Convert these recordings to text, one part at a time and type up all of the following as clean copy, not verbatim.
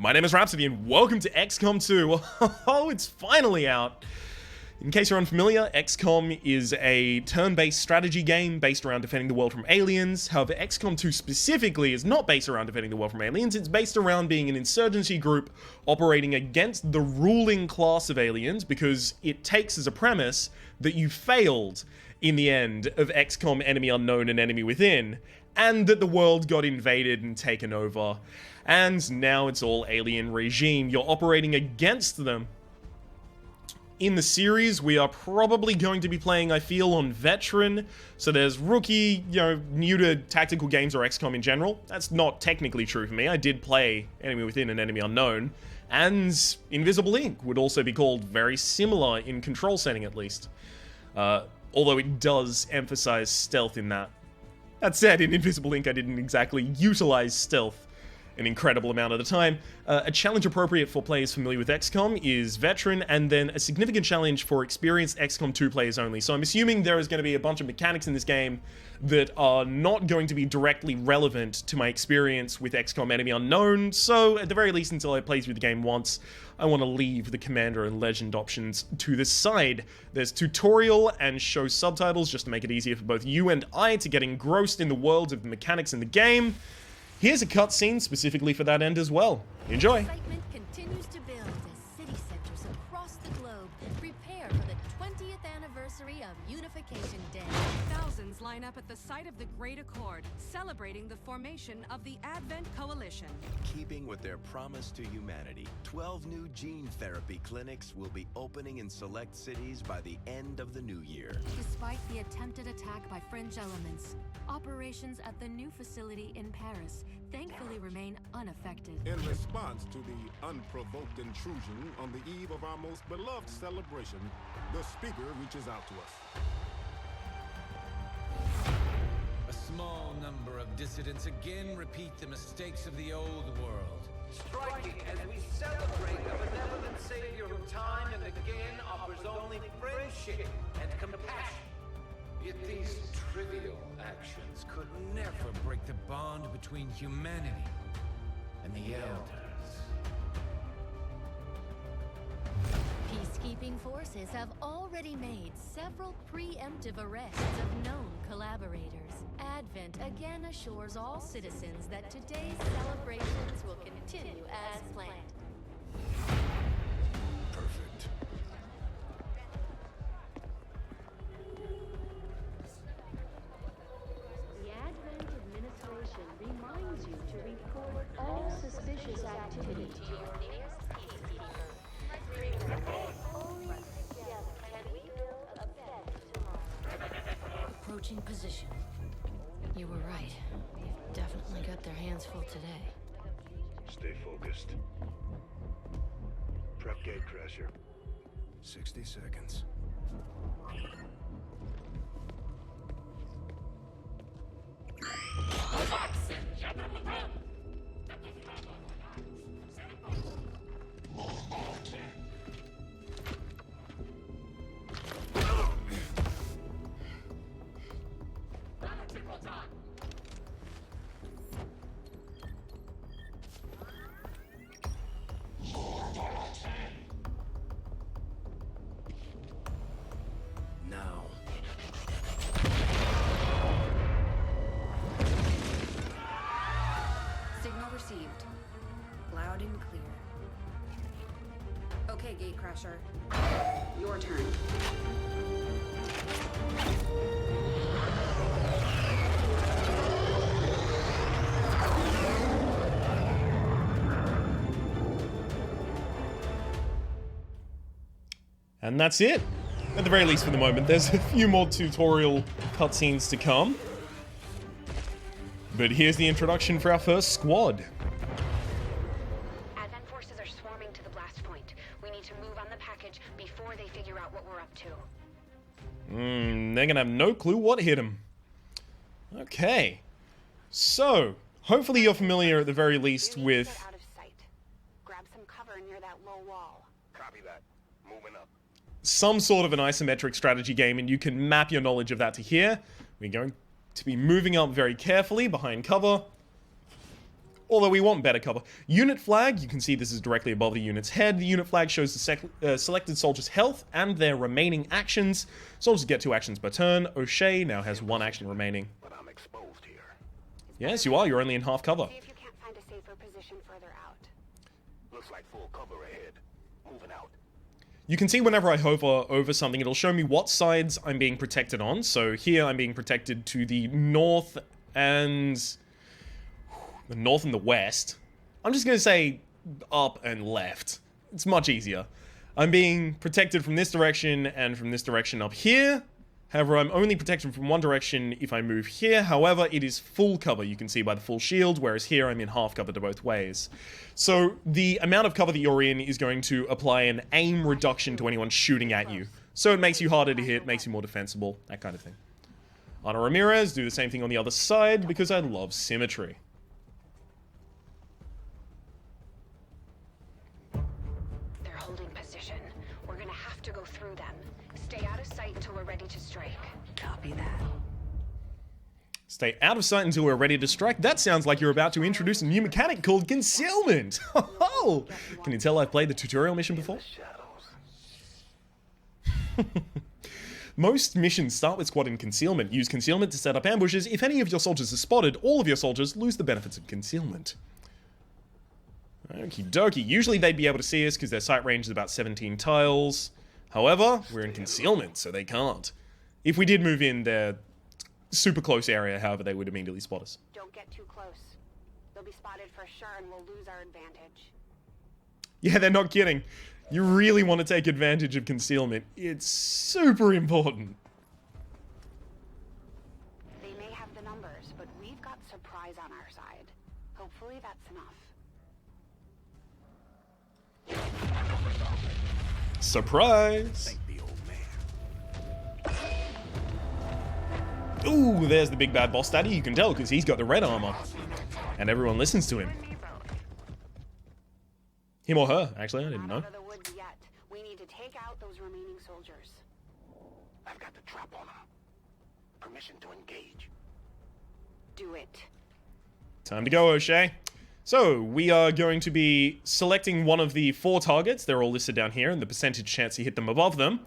My name is Rhapsody and welcome to XCOM 2. Oh, it's finally out. In case you're unfamiliar, XCOM is a turn-based strategy game based around defending the world from aliens. However, XCOM 2 specifically is not based around defending the world from aliens. It's based around being an insurgency group operating against the ruling class of aliens, because it takes as a premise that you failed in the end of XCOM Enemy Unknown and Enemy Within, and that the world got invaded and taken over. And now it's all alien regime. You're operating against them. In the series, we are probably going to be playing, I feel, on Veteran. So there's Rookie, new to tactical games or XCOM in general. That's not technically true for me. I did play Enemy Within and Enemy Unknown. And Invisible Ink would also be called very similar in control setting, at least. Although it does emphasize stealth in that. That said, in Invisible Ink, I didn't exactly utilize stealth an incredible amount of the time. A challenge appropriate for players familiar with XCOM is Veteran, and then a significant challenge for experienced XCOM 2 players only. So I'm assuming there is going to be a bunch of mechanics in this game that are not going to be directly relevant to my experience with XCOM Enemy Unknown, so at the very least, until I play through the game once, I want to leave the Commander and Legend options to the side. There's tutorial and show subtitles just to make it easier for both you and I to get engrossed in the worlds of the mechanics in the game. Here's a cutscene specifically for that end as well. Enjoy! Excitement continues to build as city centers across the globe prepare for the 20th anniversary of Unification Day. Thousands line up at the site of the Great Accord, celebrating the formation of the Advent Coalition. Keeping with their promise to humanity, 12 new gene therapy clinics will be opening in select cities by the end of the new year. Despite the attempted attack by fringe elements, operations at the new facility in Paris thankfully remain unaffected. In response to the unprovoked intrusion on the eve of our most beloved celebration, the speaker reaches out to us. A small number of dissidents again repeat the mistakes of the old world. Striking as we celebrate the benevolent savior who time and again offers only friendship and compassion. Yet these trivial actions could never break the bond between humanity and the Elders. Peacekeeping forces have already made several preemptive arrests of known collaborators. Advent again assures all citizens that today's celebrations will continue as planned. Perfect. The Advent administration reminds you to report all suspicious activity to your nearest peacekeeper. Only together can we build a better tomorrow. Approaching position. You were right. They've definitely got their hands full today. Stay focused. Prep gatecrasher. 60 seconds. Now. Signal received. Loud and clear. Okay, Gatecrasher. Your turn. And that's it. At the very least for the moment. There's a few more tutorial cutscenes to come. But here's the introduction for our first squad. Advent forces are swarming to the blast point. We need to move on the package before they figure out what we're up to. They're gonna have no clue what hit them. Okay. So, hopefully you're familiar at the very least You need to with get out of sight. Grab some cover near that low wall. Copy that. Moving up. some sort of an isometric strategy game, and you can map your knowledge of that to here. We're going to be moving up very carefully behind cover. Although we want better cover. Unit flag, you can see this is directly above the unit's head. The unit flag shows the selected soldier's health and their remaining actions. Soldiers get 2 actions per turn. O'Shea now has 1 action remaining. But I'm exposed here. Yes, you are. You're only in half cover. See if you can't find a safer position further out. Looks like full cover ahead. Moving out. You can see whenever I hover over something, it'll show me what sides I'm being protected on. So here I'm being protected to the north and the west. I'm just going to say up and left. It's much easier. I'm being protected from this direction and from this direction up here. However, I'm only protected from one direction if I move here. However, it is full cover, you can see by the full shield, whereas here I'm in half cover to both ways. So the amount of cover that you're in is going to apply an aim reduction to anyone shooting at you. So it makes you harder to hit, makes you more defensible, that kind of thing. Ana Ramirez, do the same thing on the other side because I love symmetry. They're holding position. We're gonna have to go through them. Stay out of sight until we're ready to strike. Copy that. Stay out of sight until we're ready to strike. That sounds like you're about to introduce a new mechanic called concealment. Oh, can you tell I've played the tutorial mission before? Most missions start with squad in concealment. Use concealment to set up ambushes. If any of your soldiers are spotted, all of your soldiers lose the benefits of concealment. Okie dokie. Usually they'd be able to see us because their sight range is about 17 tiles. However, we're in concealment, so they can't. If we did move in their super close area, however, they would immediately spot us. Don't get too close. They'll be spotted for sure and we'll lose our advantage. Yeah, they're not kidding. You really want to take advantage of concealment. It's super important. They may have the numbers, but we've got surprise on our side. Hopefully that's enough. Surprise! Ooh, there's the big bad boss daddy. You can tell because he's got the red armor. And everyone listens to him. Him or her, actually, I didn't know. Out of the woods yet. We need to take out those remaining soldiers. I've got the trap on them. Permission to engage. Do it. Time to go, O'Shea. So, we are going to be selecting one of the 4 targets. They're all listed down here, and the percentage chance you hit them above them.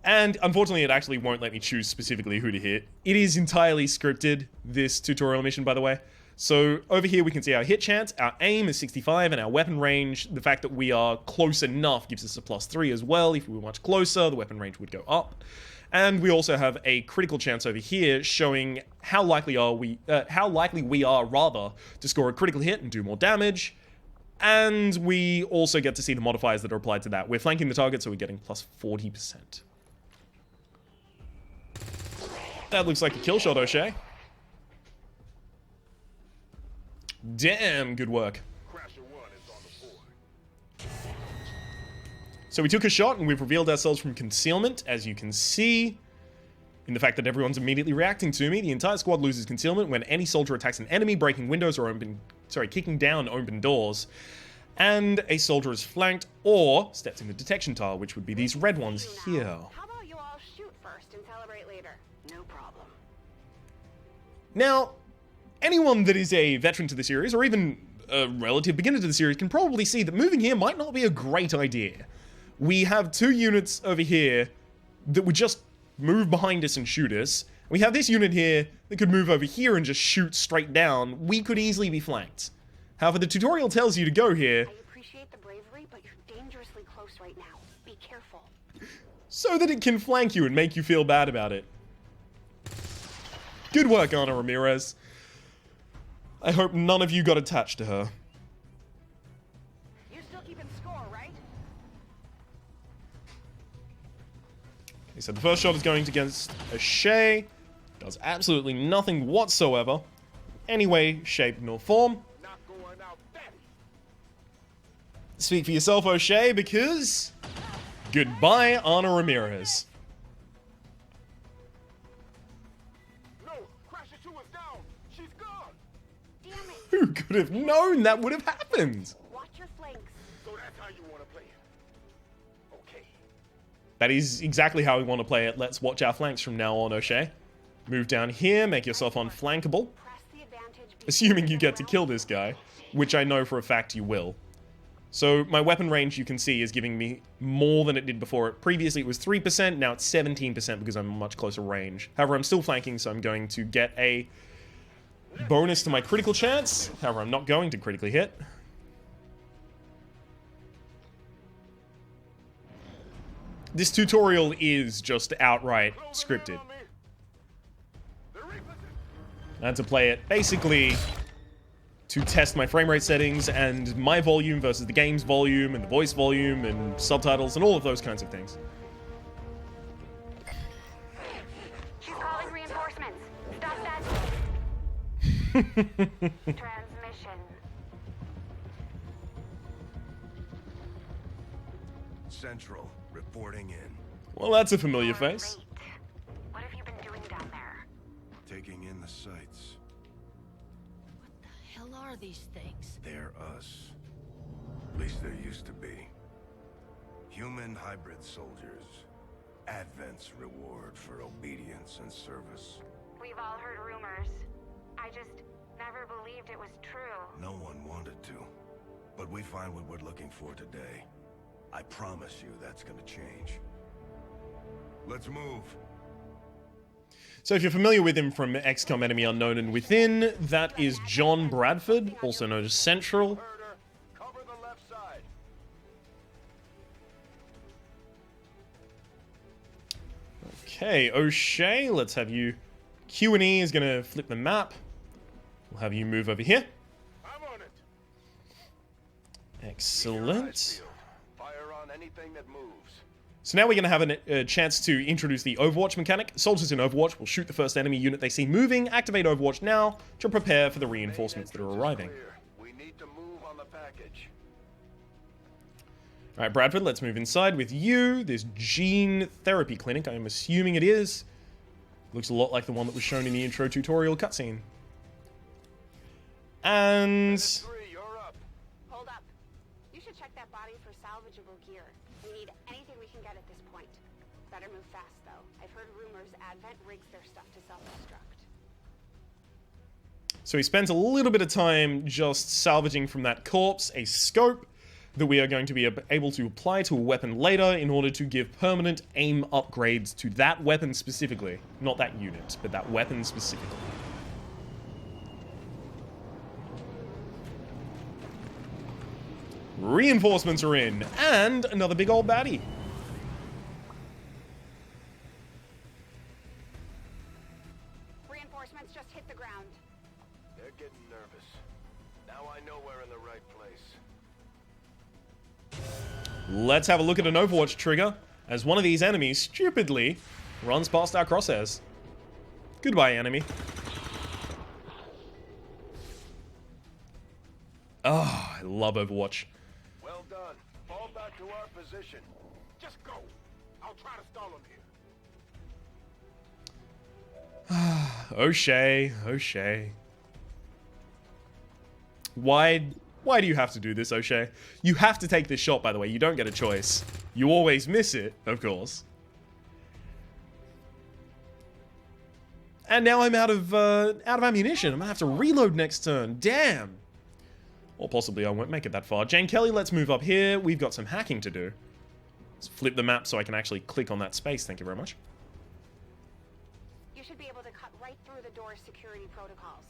And, unfortunately, it actually won't let me choose specifically who to hit. It is entirely scripted, this tutorial mission, by the way. So, over here we can see our hit chance, our aim is 65, and our weapon range, the fact that we are close enough gives us a +3 as well. If we were much closer, the weapon range would go up. And we also have a critical chance over here showing how likely we are to score a critical hit and do more damage. And we also get to see the modifiers that are applied to that. We're flanking the target, so we're getting +40%. That looks like a kill shot, O'Shea. Damn, good work. So we took a shot and we've revealed ourselves from concealment, as you can see. In the fact that everyone's immediately reacting to me, the entire squad loses concealment when any soldier attacks an enemy, breaking windows or kicking down open doors. And a soldier is flanked or steps in the detection tile, which would be these red ones here. How about you all shoot first and celebrate later? No problem. Now, anyone that is a veteran to the series, or even a relative beginner to the series, can probably see that moving here might not be a great idea. We have 2 units over here that would just move behind us and shoot us. We have this unit here that could move over here and just shoot straight down. We could easily be flanked. However, the tutorial tells you to go here. I appreciate the bravery, but you're dangerously close right now. Be careful. So that it can flank you and make you feel bad about it. Good work, Ana Ramirez. I hope none of you got attached to her. You're still keeping score, right? Okay, so the first shot is going against O'Shea. Does absolutely nothing whatsoever. Any way, shape, nor form. Speak for yourself, O'Shea, because... Goodbye, Ana Ramirez. No, Crasher 2 is down. She's gone. Damn it. Who could have known that would have happened? Watch your flanks. So that's how you want to play it. Okay. That is exactly how we want to play it. Let's watch our flanks from now on, O'Shea. Move down here, make yourself unflankable. Press the advantage. Assuming you get to kill this guy. which I know for a fact you will. So my weapon range, you can see, is giving me more than it did before. Previously it was 3%, now it's 17% because I'm much closer range. However, I'm still flanking, so I'm going to get a bonus to my critical chance. However, I'm not going to critically hit. This tutorial is just outright scripted. I had to play it basically to test my frame rate settings and my volume versus the game's volume and the voice volume and subtitles and all of those kinds of things. She's calling reinforcements. Stop that. Transmission. Central, reporting in. Well, that's a familiar face. What have you been doing down there? Taking in the sights. What the hell are these things? They're us. At least there used to be. Human hybrid soldiers. Advent's reward for obedience and service. We've all heard rumors. I just never believed it was true. No one wanted to. But we find what we're looking for today. I promise you that's gonna change. Let's move. So if you're familiar with him from XCOM Enemy Unknown and Within, that is John Bradford, also known as Central. Cover the left side. Okay, O'Shea, let's have you... Q&E is going to flip the map. We'll have you move over here. I'm on it. Excellent. Fire on anything that moves. So now we're going to have a chance to introduce the Overwatch mechanic. Soldiers in Overwatch will shoot the first enemy unit they see moving. Activate Overwatch now to prepare for the reinforcements that are arriving. We need to move on the package. Alright, Bradford, let's move inside with you. This gene therapy clinic, I'm assuming it is. Looks a lot like the one that was shown in the intro tutorial cutscene. And... Hold up. You should check that body for salvageable gear. We need anything we can get at this point. Better move fast, though. I've heard rumors Advent rigs their stuff to self-destruct. So he spends a little bit of time just salvaging from that corpse a scope that we are going to be able to apply to a weapon later in order to give permanent aim upgrades to that weapon specifically. Not that unit, but that weapon specifically. Reinforcements are in, and another big old baddie. Reinforcements just hit the ground. They're getting nervous. Now I know we're in the right place. Let's have a look at an Overwatch trigger as one of these enemies stupidly runs past our crosshairs. Goodbye, enemy. Oh, I love Overwatch. Well done. Fall back to our position. Just go. I'll try to stall him here. O'Shea, O'Shea. Why do you have to do this, O'Shea? You have to take this shot, by the way. You don't get a choice. You always miss it, of course. And now I'm out of ammunition. I'm gonna have to reload next turn. Damn. Or possibly I won't make it that far. Jane Kelly, let's move up here. We've got some hacking to do. Let's flip the map so I can actually click on that space. Thank you very much. You should be able to cut right through the door's security protocols.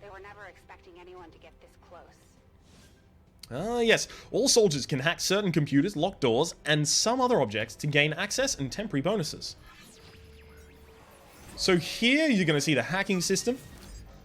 They were never expecting anyone to get this close. Yes. All soldiers can hack certain computers, lock doors, and some other objects to gain access and temporary bonuses. So here you're going to see the hacking system.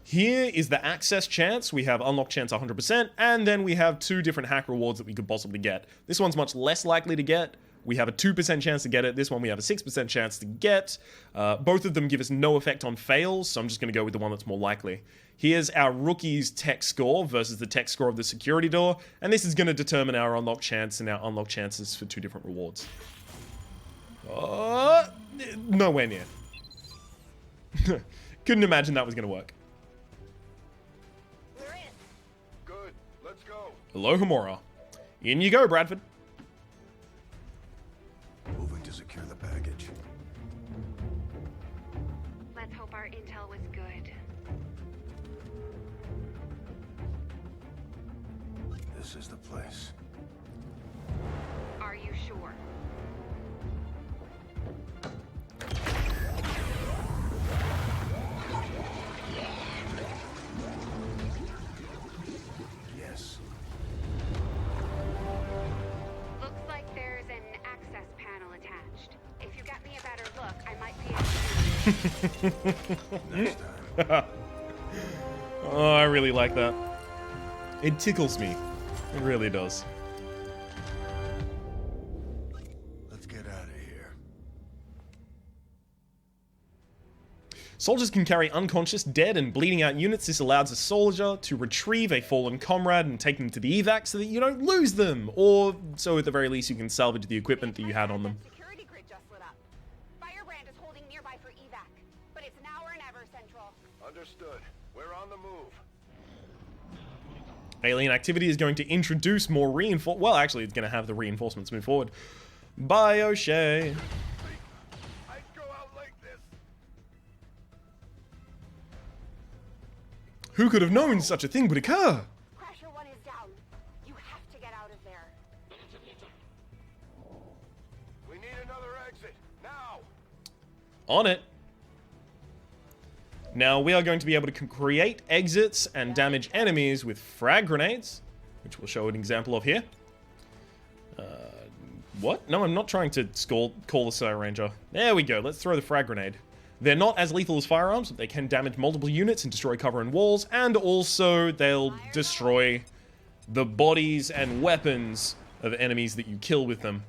Here is the access chance. We have unlock chance 100%, and then we have two different hack rewards that we could possibly get. This one's much less likely to get. We have a 2% chance to get it. This one we have a 6% chance to get. Both of them give us no effect on fails, so I'm just going to go with the one that's more likely. Here's our rookie's tech score versus the tech score of the security door, and this is going to determine our unlock chance and our unlock chances for two different rewards. Nowhere near. Couldn't imagine that was going to work. We're in. Good. Let's go. Hello, Homura. In you go, Bradford. Moving to secure the package. Let's hope our intel was good. This is the place. Are you sure? Yes. Looks like there's an access panel attached. If you got me a better look, I might be able to... Next time. Oh, I really like that. It tickles me. It really does. Let's get out of here. Soldiers can carry unconscious, dead, and bleeding out units. This allows a soldier to retrieve a fallen comrade and take them to the evac so that you don't lose them. Or so at the very least you can salvage the equipment that you had on them. Security grid just lit up. Firebrand is holding nearby for evac, but it's now or never, Central. Understood. We're on the move. Alien activity is going to introduce more well, actually, it's going to have the reinforcements move forward. Bye, O'Shea. I'd go out like this. Who could have known such a thing would occur? Crasher 1 is down. You have to get out of there. We need another exit. Now. On it. Now, we are going to be able to create exits and damage enemies with frag grenades, which we'll show an example of here. What? No, I'm not trying to call the Sire Ranger. There we go. Let's throw the frag grenade. They're not as lethal as firearms, but they can damage multiple units and destroy cover and walls, and also they'll destroy the bodies and weapons of enemies that you kill with them.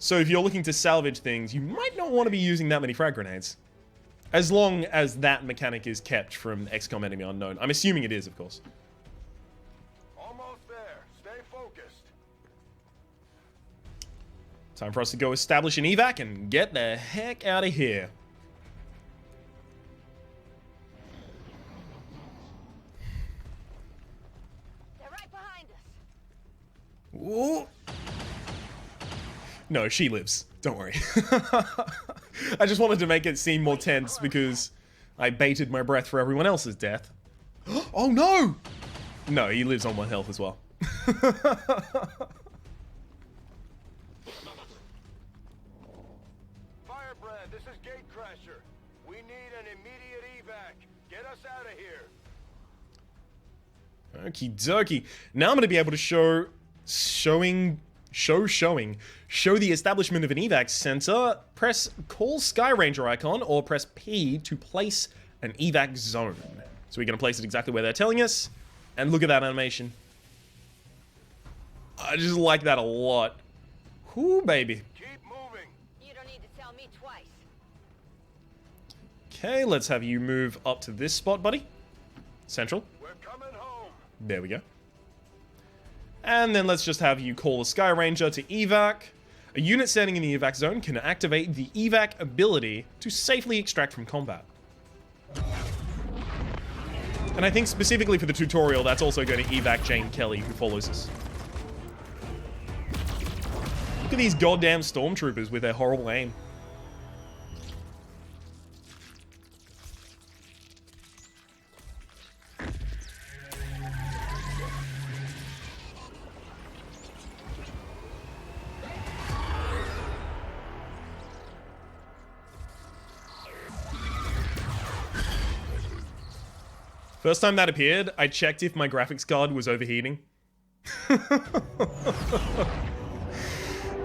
So if you're looking to salvage things, you might not want to be using that many frag grenades. As long as that mechanic is kept from XCOM Enemy Unknown. I'm assuming it is, of course. Almost there. Stay focused. Time for us to go establish an evac and get the heck out of here. They're right behind us. Ooh. No, she lives. Don't worry. I just wanted to make it seem more tense because I baited my breath for everyone else's death. Oh no! No, he lives on 1 health as well. Firebrand, this is Gatecrasher. We need an immediate evac. Get us out of here. Okie dokie. Now I'm going to be able to show the establishment of an evac center. Press call Sky Ranger icon or press P to place an evac zone. So we're going to place it exactly where they're telling us. And look at that animation. I just like that a lot. Whoo, baby. Keep moving. You don't need to tell me twice. Okay, let's have you move up to this spot, buddy. Central. We're coming home. There we go. And then let's just have you call the Sky Ranger to evac. A unit standing in the evac zone can activate the evac ability to safely extract from combat. And I think specifically for the tutorial, that's also going to evac Jane Kelly, who follows us. Look at these goddamn stormtroopers with their horrible aim. First time that appeared, I checked if my graphics card was overheating.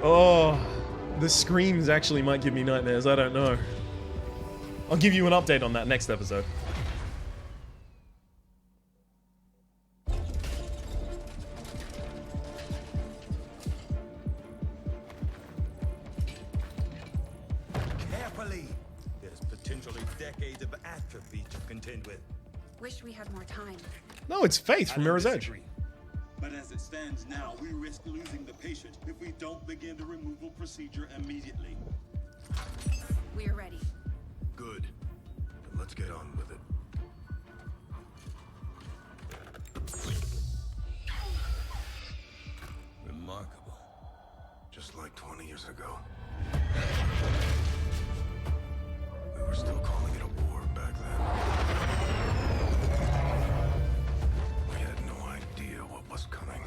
Oh, the screams actually might give me nightmares, I don't know. I'll give you an update on that next episode. Carefully! There's potentially decades of atrophy to contend with. Wish we had more time. No, it's Faith from Mirror's Edge. But as it stands now, we risk losing the patient if we don't begin the removal procedure immediately. We're ready. Good. Then let's get on with it. Remarkable. Just like 20 years ago. We were still calling it a war back then. We had no idea what was coming.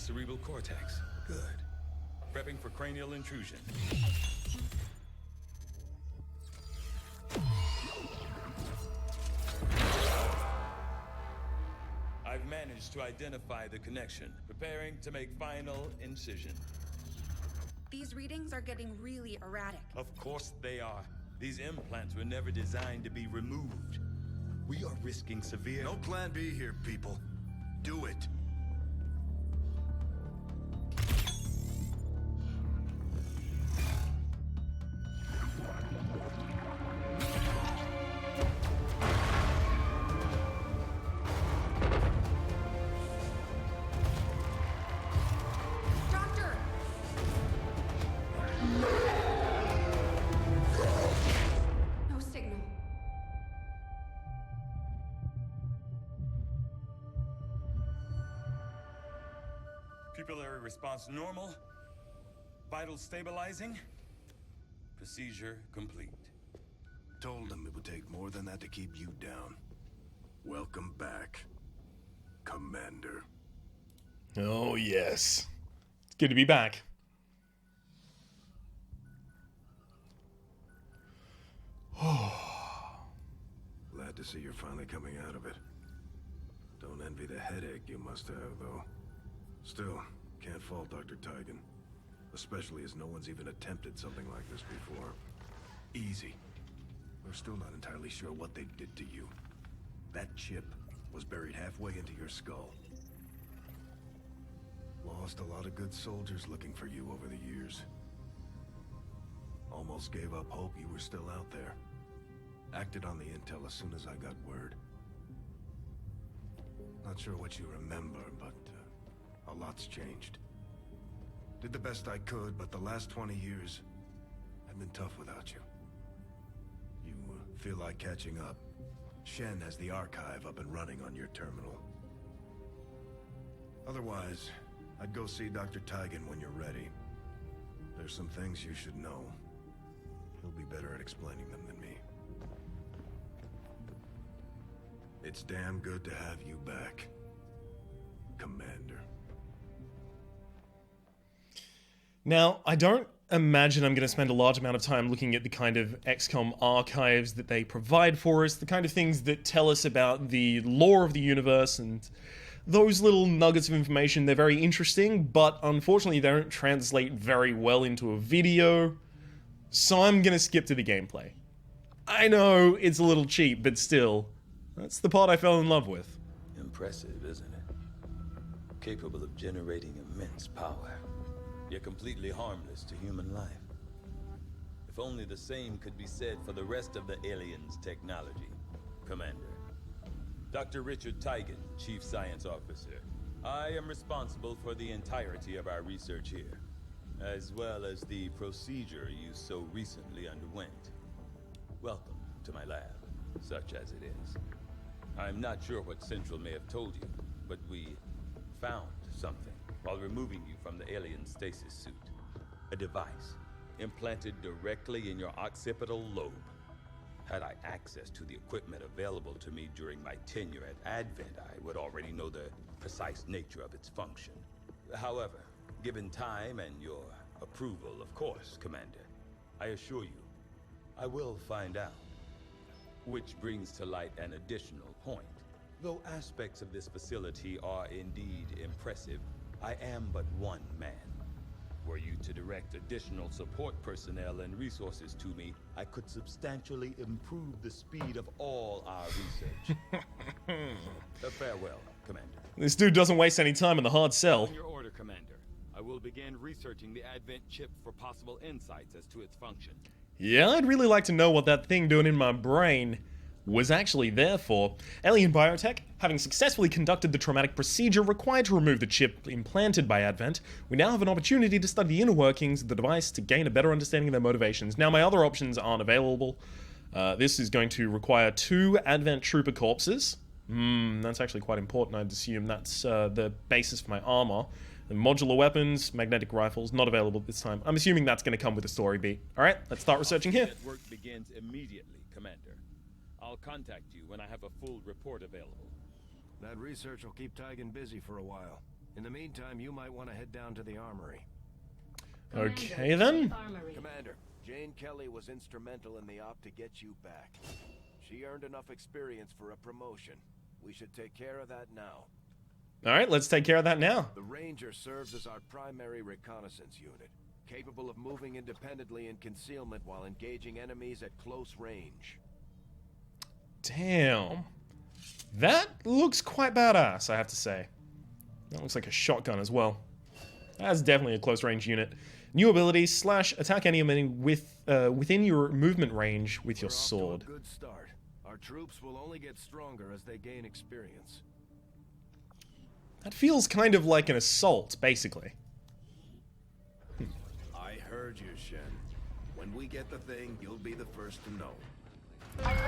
cerebral cortex. Good. Prepping for cranial intrusion. I've managed to identify the connection. Preparing to make final incision. These readings are getting really erratic. Of course they are. These implants were never designed to be removed. We are risking severe... No plan B here, people. Do it. Doctor! No signal. Pupillary response normal. Vital stabilizing. Procedure complete. Told them it would take more than that to keep you down. Welcome back, Commander. Oh, yes. It's good to be back. Glad to see you're finally coming out of it. Don't envy the headache you must have, though. Still, can't fault Dr. Tigan. Especially as no one's even attempted something like this before. Easy. We're still not entirely sure what they did to you. That chip was buried halfway into your skull. Lost a lot of good soldiers looking for you over the years. Almost gave up hope you were still out there. Acted on the intel as soon as I got word. Not sure what you remember, but a lot's changed. Did the best I could, but the last 20 years have been tough without you. You feel like catching up? Shen has the archive up and running on your terminal. Otherwise, I'd go see Dr. Tigan when you're ready. There's some things you should know. He'll be better at explaining them than me. It's damn good to have you back, Commander. Now, I don't imagine I'm going to spend a large amount of time looking at the kind of XCOM archives that they provide for us, the kind of things that tell us about the lore of the universe, and those little nuggets of information. They're very interesting, but unfortunately they don't translate very well into a video, so I'm going to skip to the gameplay. I know it's a little cheap, but still, that's the part I fell in love with. Impressive, isn't it? Capable of generating immense power, yet completely harmless to human life. If only the same could be said for the rest of the aliens' technology, Commander. Dr. Richard Tigan, Chief Science Officer. I am responsible for the entirety of our research here, as well as the procedure you so recently underwent. Welcome to my lab, such as it is. I'm not sure what Central may have told you, but we found something while removing you from the alien stasis suit. A device implanted directly in your occipital lobe. Had I access to the equipment available to me during my tenure at Advent, I would already know the precise nature of its function. However, given time and your approval, of course, Commander, I assure you, I will find out. Which brings to light an additional point. Though aspects of this facility are indeed impressive, I am but one man. Were you to direct additional support personnel and resources to me, I could substantially improve the speed of all our research. Farewell, Commander. This dude doesn't waste any time in the hard sell. On your order, Commander. I will begin researching the Advent chip for possible insights as to its function. Yeah, I'd really like to know what that thing doing in my brain was actually there for. Alien Biotech, having successfully conducted the traumatic procedure required to remove the chip implanted by Advent, we now have an opportunity to study the inner workings of the device to gain a better understanding of their motivations. Now, my other options aren't available. This is going to require 2 Advent Trooper corpses. That's actually quite important. I'd assume that's the basis for my armor. And modular weapons, magnetic rifles, not available this time. I'm assuming that's going to come with a story beat. Alright, let's start researching here. Work begins immediately, Commander. I'll contact you when I have a full report available. That research will keep Tigan busy for a while. In the meantime, you might want to head down to the armory. Okay then. Commander, Jane Kelly was instrumental in the op to get you back. She earned enough experience for a promotion. We should take care of that now. Alright, let's take care of that now. The Ranger serves as our primary reconnaissance unit, capable of moving independently in concealment while engaging enemies at close range. Damn. That looks quite badass, I have to say. That looks like a shotgun as well. That's definitely a close range unit. New ability / attack any enemy within your movement range with your sword. Off to a good start. Our troops will only get stronger as they gain experience. That feels kind of like an assault, basically. I heard you, Shen. When we get the thing, you'll be the first to know. Attention.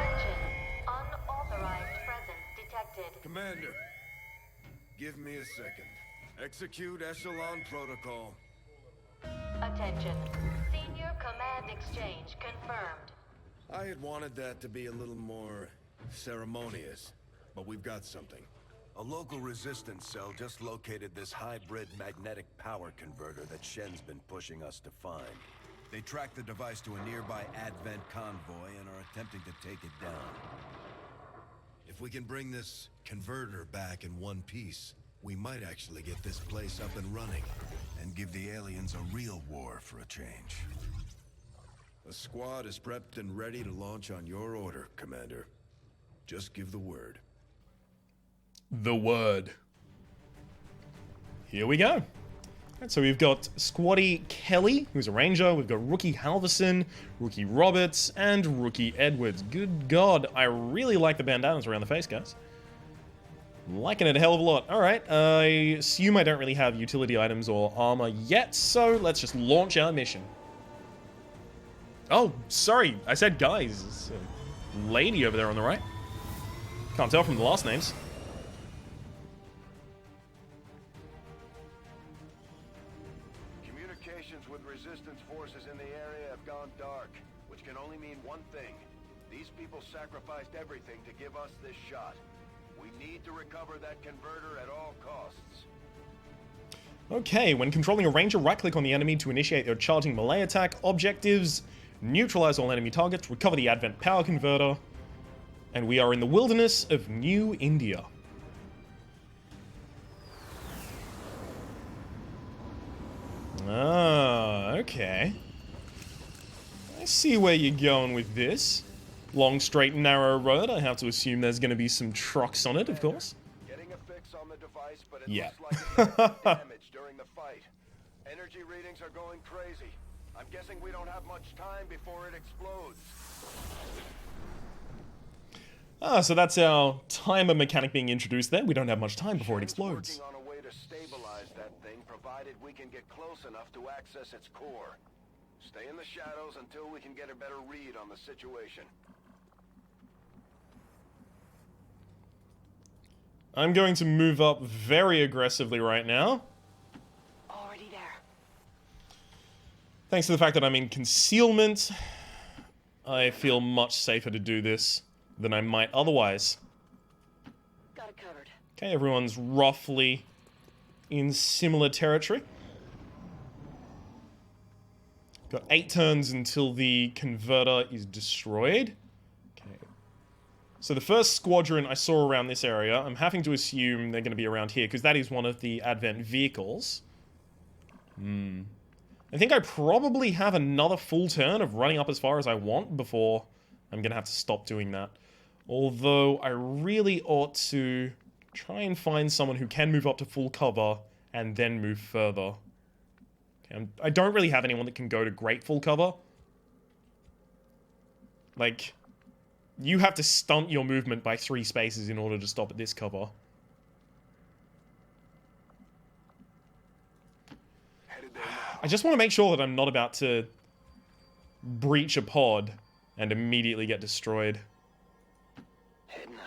Unauthorized presence detected. Commander, give me a second. Execute Echelon Protocol. Attention. Senior command exchange confirmed. I had wanted that to be a little more ceremonious, but we've got something. A local resistance cell just located this hybrid magnetic power converter that Shen's been pushing us to find. They tracked the device to a nearby Advent convoy and are attempting to take it down. If we can bring this converter back in one piece, we might actually get this place up and running and give the aliens a real war for a change. The squad is prepped and ready to launch on your order, Commander. Just give the word. The word. Here we go. Right, so we've got Squatty Kelly, who's a ranger. We've got Rookie Halverson, Rookie Roberts, and Rookie Edwards. Good God, I really like the bandanas around the face, guys. I'm liking it a hell of a lot. Alright, I assume I don't really have utility items or armor yet, so let's just launch our mission. Oh, sorry, I said guys. It's a lady over there on the right. Can't tell from the last names. Communications with resistance forces in the area have gone dark, which can only mean one thing. These people sacrificed everything to give us this shot. We need to recover that converter at all costs. Okay, when controlling a ranger, right-click on the enemy to initiate their charging melee attack. Objectives: neutralize all enemy targets, recover the Advent power converter, and we are in the wilderness of New India. Ah, okay. I see where you're going with this. Long, straight, narrow road. I have to assume there's going to be some trucks on it, of course. Getting a fix on the device, but it Yeah. looks like it had damage during the fight. Energy readings are going crazy. I'm guessing we don't have much time before it explodes. Ah, so that's our timer mechanic being introduced there. We don't have much time before it explodes. Working on a way to stabilize that thing, provided we can get close enough to access its core. Stay in the shadows until we can get a better read on the situation. I'm going to move up very aggressively right now. Already there. Thanks to the fact that I'm in concealment, I feel much safer to do this than I might otherwise. Got it covered. Okay, everyone's roughly in similar territory. Got 8 turns until the converter is destroyed. Okay. So the first squadron I saw around this area, I'm having to assume they're going to be around here, because that is one of the Advent vehicles. I think I probably have another full turn of running up as far as I want before I'm going to have to stop doing that. Although I really ought to try and find someone who can move up to full cover and then move further. Okay, I don't really have anyone that can go to great full cover. Like, you have to stunt your movement by 3 spaces in order to stop at this cover. I just want to make sure that I'm not about to breach a pod and immediately get destroyed.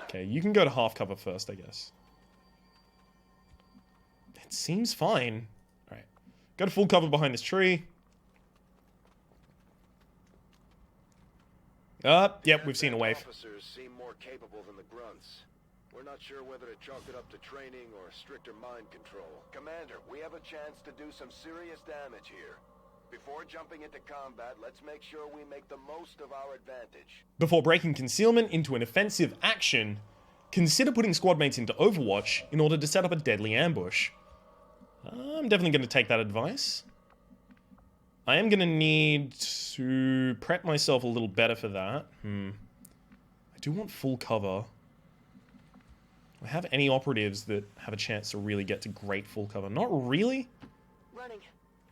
Okay, you can go to half cover first, I guess. It seems fine. Alright. Go to full cover behind this tree. Yep, we've seen a wave. Officers seem more capable than the grunts. We're not sure whether to chalk it up to training or stricter mind control. Commander, we have a chance to do some serious damage here. Before jumping into combat, let's make sure we make the most of our advantage. Before breaking concealment into an offensive action, consider putting squad mates into Overwatch in order to set up a deadly ambush. I'm definitely going to take that advice. I am going to need to prep myself a little better for that. I do want full cover. Do I have any operatives that have a chance to really get to great full cover? Not really. Running.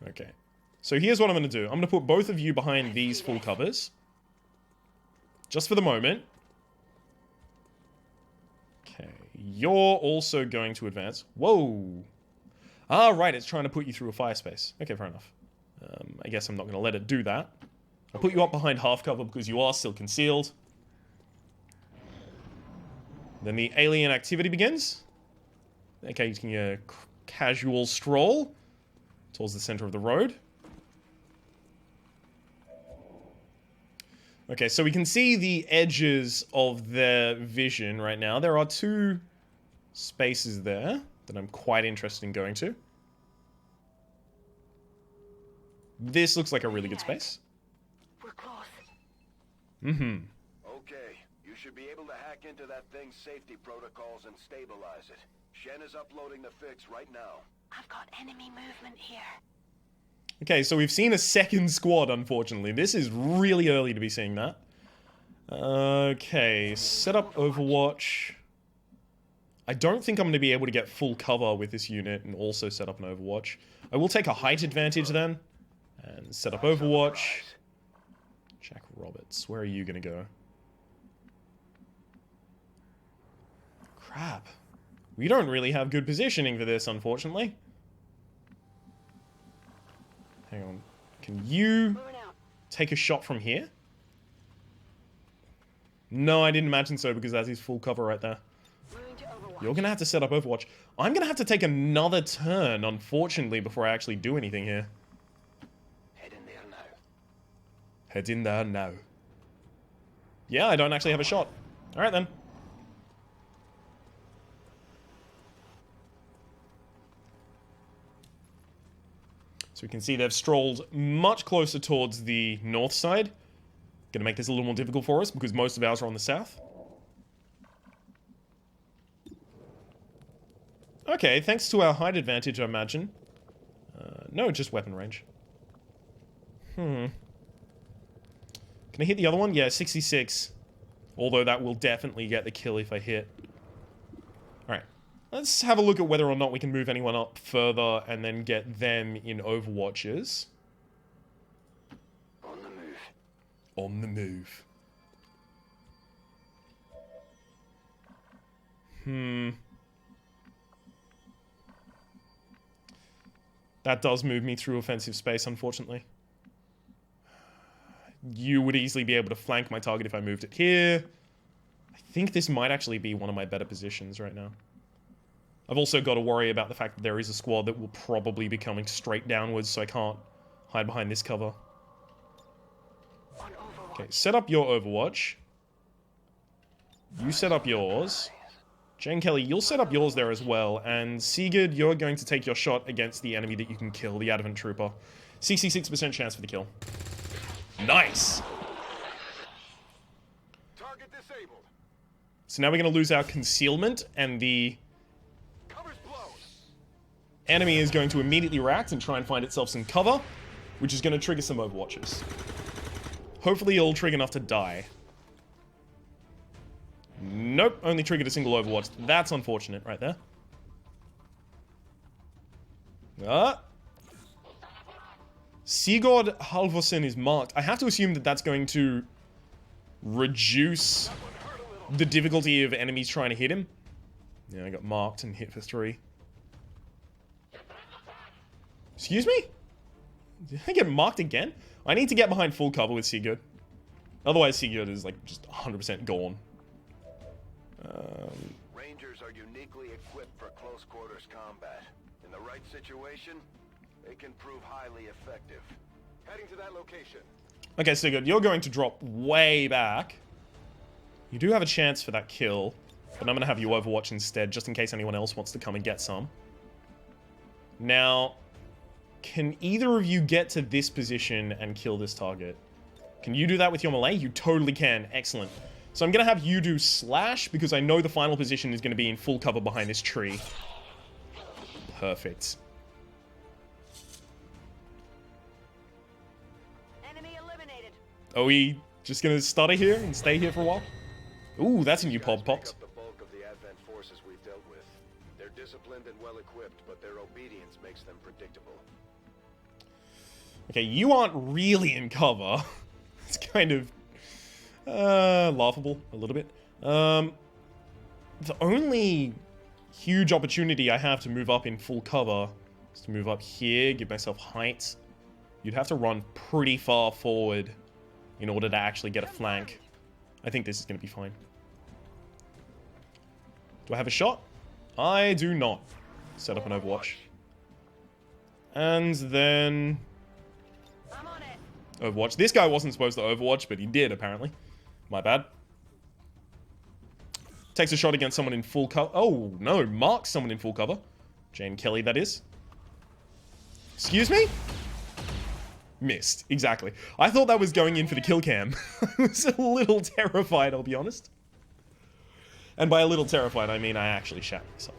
Okay. So here's what I'm going to do. I'm going to put both of you behind these full covers. Just for the moment. Okay. You're also going to advance. Whoa. Ah, right. It's trying to put you through a fire space. Okay, fair enough. I guess I'm not going to let it do that. I'll put you up behind half cover because you are still concealed. Then the alien activity begins. Okay, taking a casual stroll towards the center of the road. Okay, so we can see the edges of their vision right now. There are 2 spaces there that I'm quite interested in going to. This looks like a really good space. We're close. Okay, you should be able to hack into that thing's safety protocols and stabilize it. Shen is uploading the fix right now. I've got enemy movement here. Okay, so we've seen a second squad, unfortunately. This is really early to be seeing that. Okay, set up Overwatch. I don't think I'm going to be able to get full cover with this unit and also set up an Overwatch. I will take a height advantage then. And set up Overwatch. Jack Roberts, where are you going to go? Crap. We don't really have good positioning for this, unfortunately. Hang on. Can you take a shot from here? No, I didn't imagine so because that's his full cover right there. You're going to have to set up Overwatch. I'm going to have to take another turn, unfortunately, before I actually do anything here. Head in there now. Head in there now. Yeah, I don't actually have a shot. Alright then. So we can see they've strolled much closer towards the north side. Gonna make this a little more difficult for us because most of ours are on the south. Okay, thanks to our height advantage, I imagine. No, just weapon range. Can I hit the other one? Yeah, 66. Although that will definitely get the kill if I hit. Alright. Let's have a look at whether or not we can move anyone up further and then get them in Overwatches. On the move. On the move. That does move me through offensive space, unfortunately. You would easily be able to flank my target if I moved it here. I think this might actually be one of my better positions right now. I've also got to worry about the fact that there is a squad that will probably be coming straight downwards, so I can't hide behind this cover. Okay, set up your Overwatch. You set up yours. Jane Kelly, you'll set up yours there as well. And Sigurd, you're going to take your shot against the enemy that you can kill, the Advent Trooper. 66% chance for the kill. Nice! Target disabled. So now we're going to lose our concealment, and the enemy is going to immediately react and try and find itself some cover, which is going to trigger some Overwatches. Hopefully it'll trigger enough to die. Nope, only triggered a single Overwatch. That's unfortunate right there. Sigurd Halvorsen is marked. I have to assume that that's going to reduce the difficulty of enemies trying to hit him. Yeah, I got marked and hit for 3. Excuse me? Did I get marked again? I need to get behind full cover with Sigurd. Otherwise, Sigurd is like just 100% gone. Rangers are uniquely equipped for close quarters combat. In the right situation, they can prove highly effective. Heading to that location. Okay, Sigurd, you're going to drop way back. You do have a chance for that kill. But I'm going to have you overwatch instead, just in case anyone else wants to come and get some. Now, can either of you get to this position and kill this target? Can you do that with your melee? You totally can. Excellent. So I'm going to have you do slash, because I know the final position is going to be in full cover behind this tree. Perfect. Enemy eliminated. Are we just going to stutter here and stay here for a while? Ooh, that's a new pod popped. The bulk of the Advent forces we've dealt with. They're disciplined and well-equipped, but their obedience makes them predictable. Okay, you aren't really in cover. It's kind of laughable a little bit. The only huge opportunity I have to move up in full cover is to move up here, give myself height. You'd have to run pretty far forward in order to actually get a flank. I think this is going to be fine. Do I have a shot? I do not. Set up an overwatch. And then overwatch. This guy wasn't supposed to overwatch, but he did, apparently. My bad. Takes a shot against someone in full cover. Oh, no. Marks someone in full cover. Jane Kelly, that is. Excuse me? Missed. Exactly. I thought that was going in for the kill cam. I was a little terrified, I'll be honest. And by a little terrified, I mean I actually shat myself.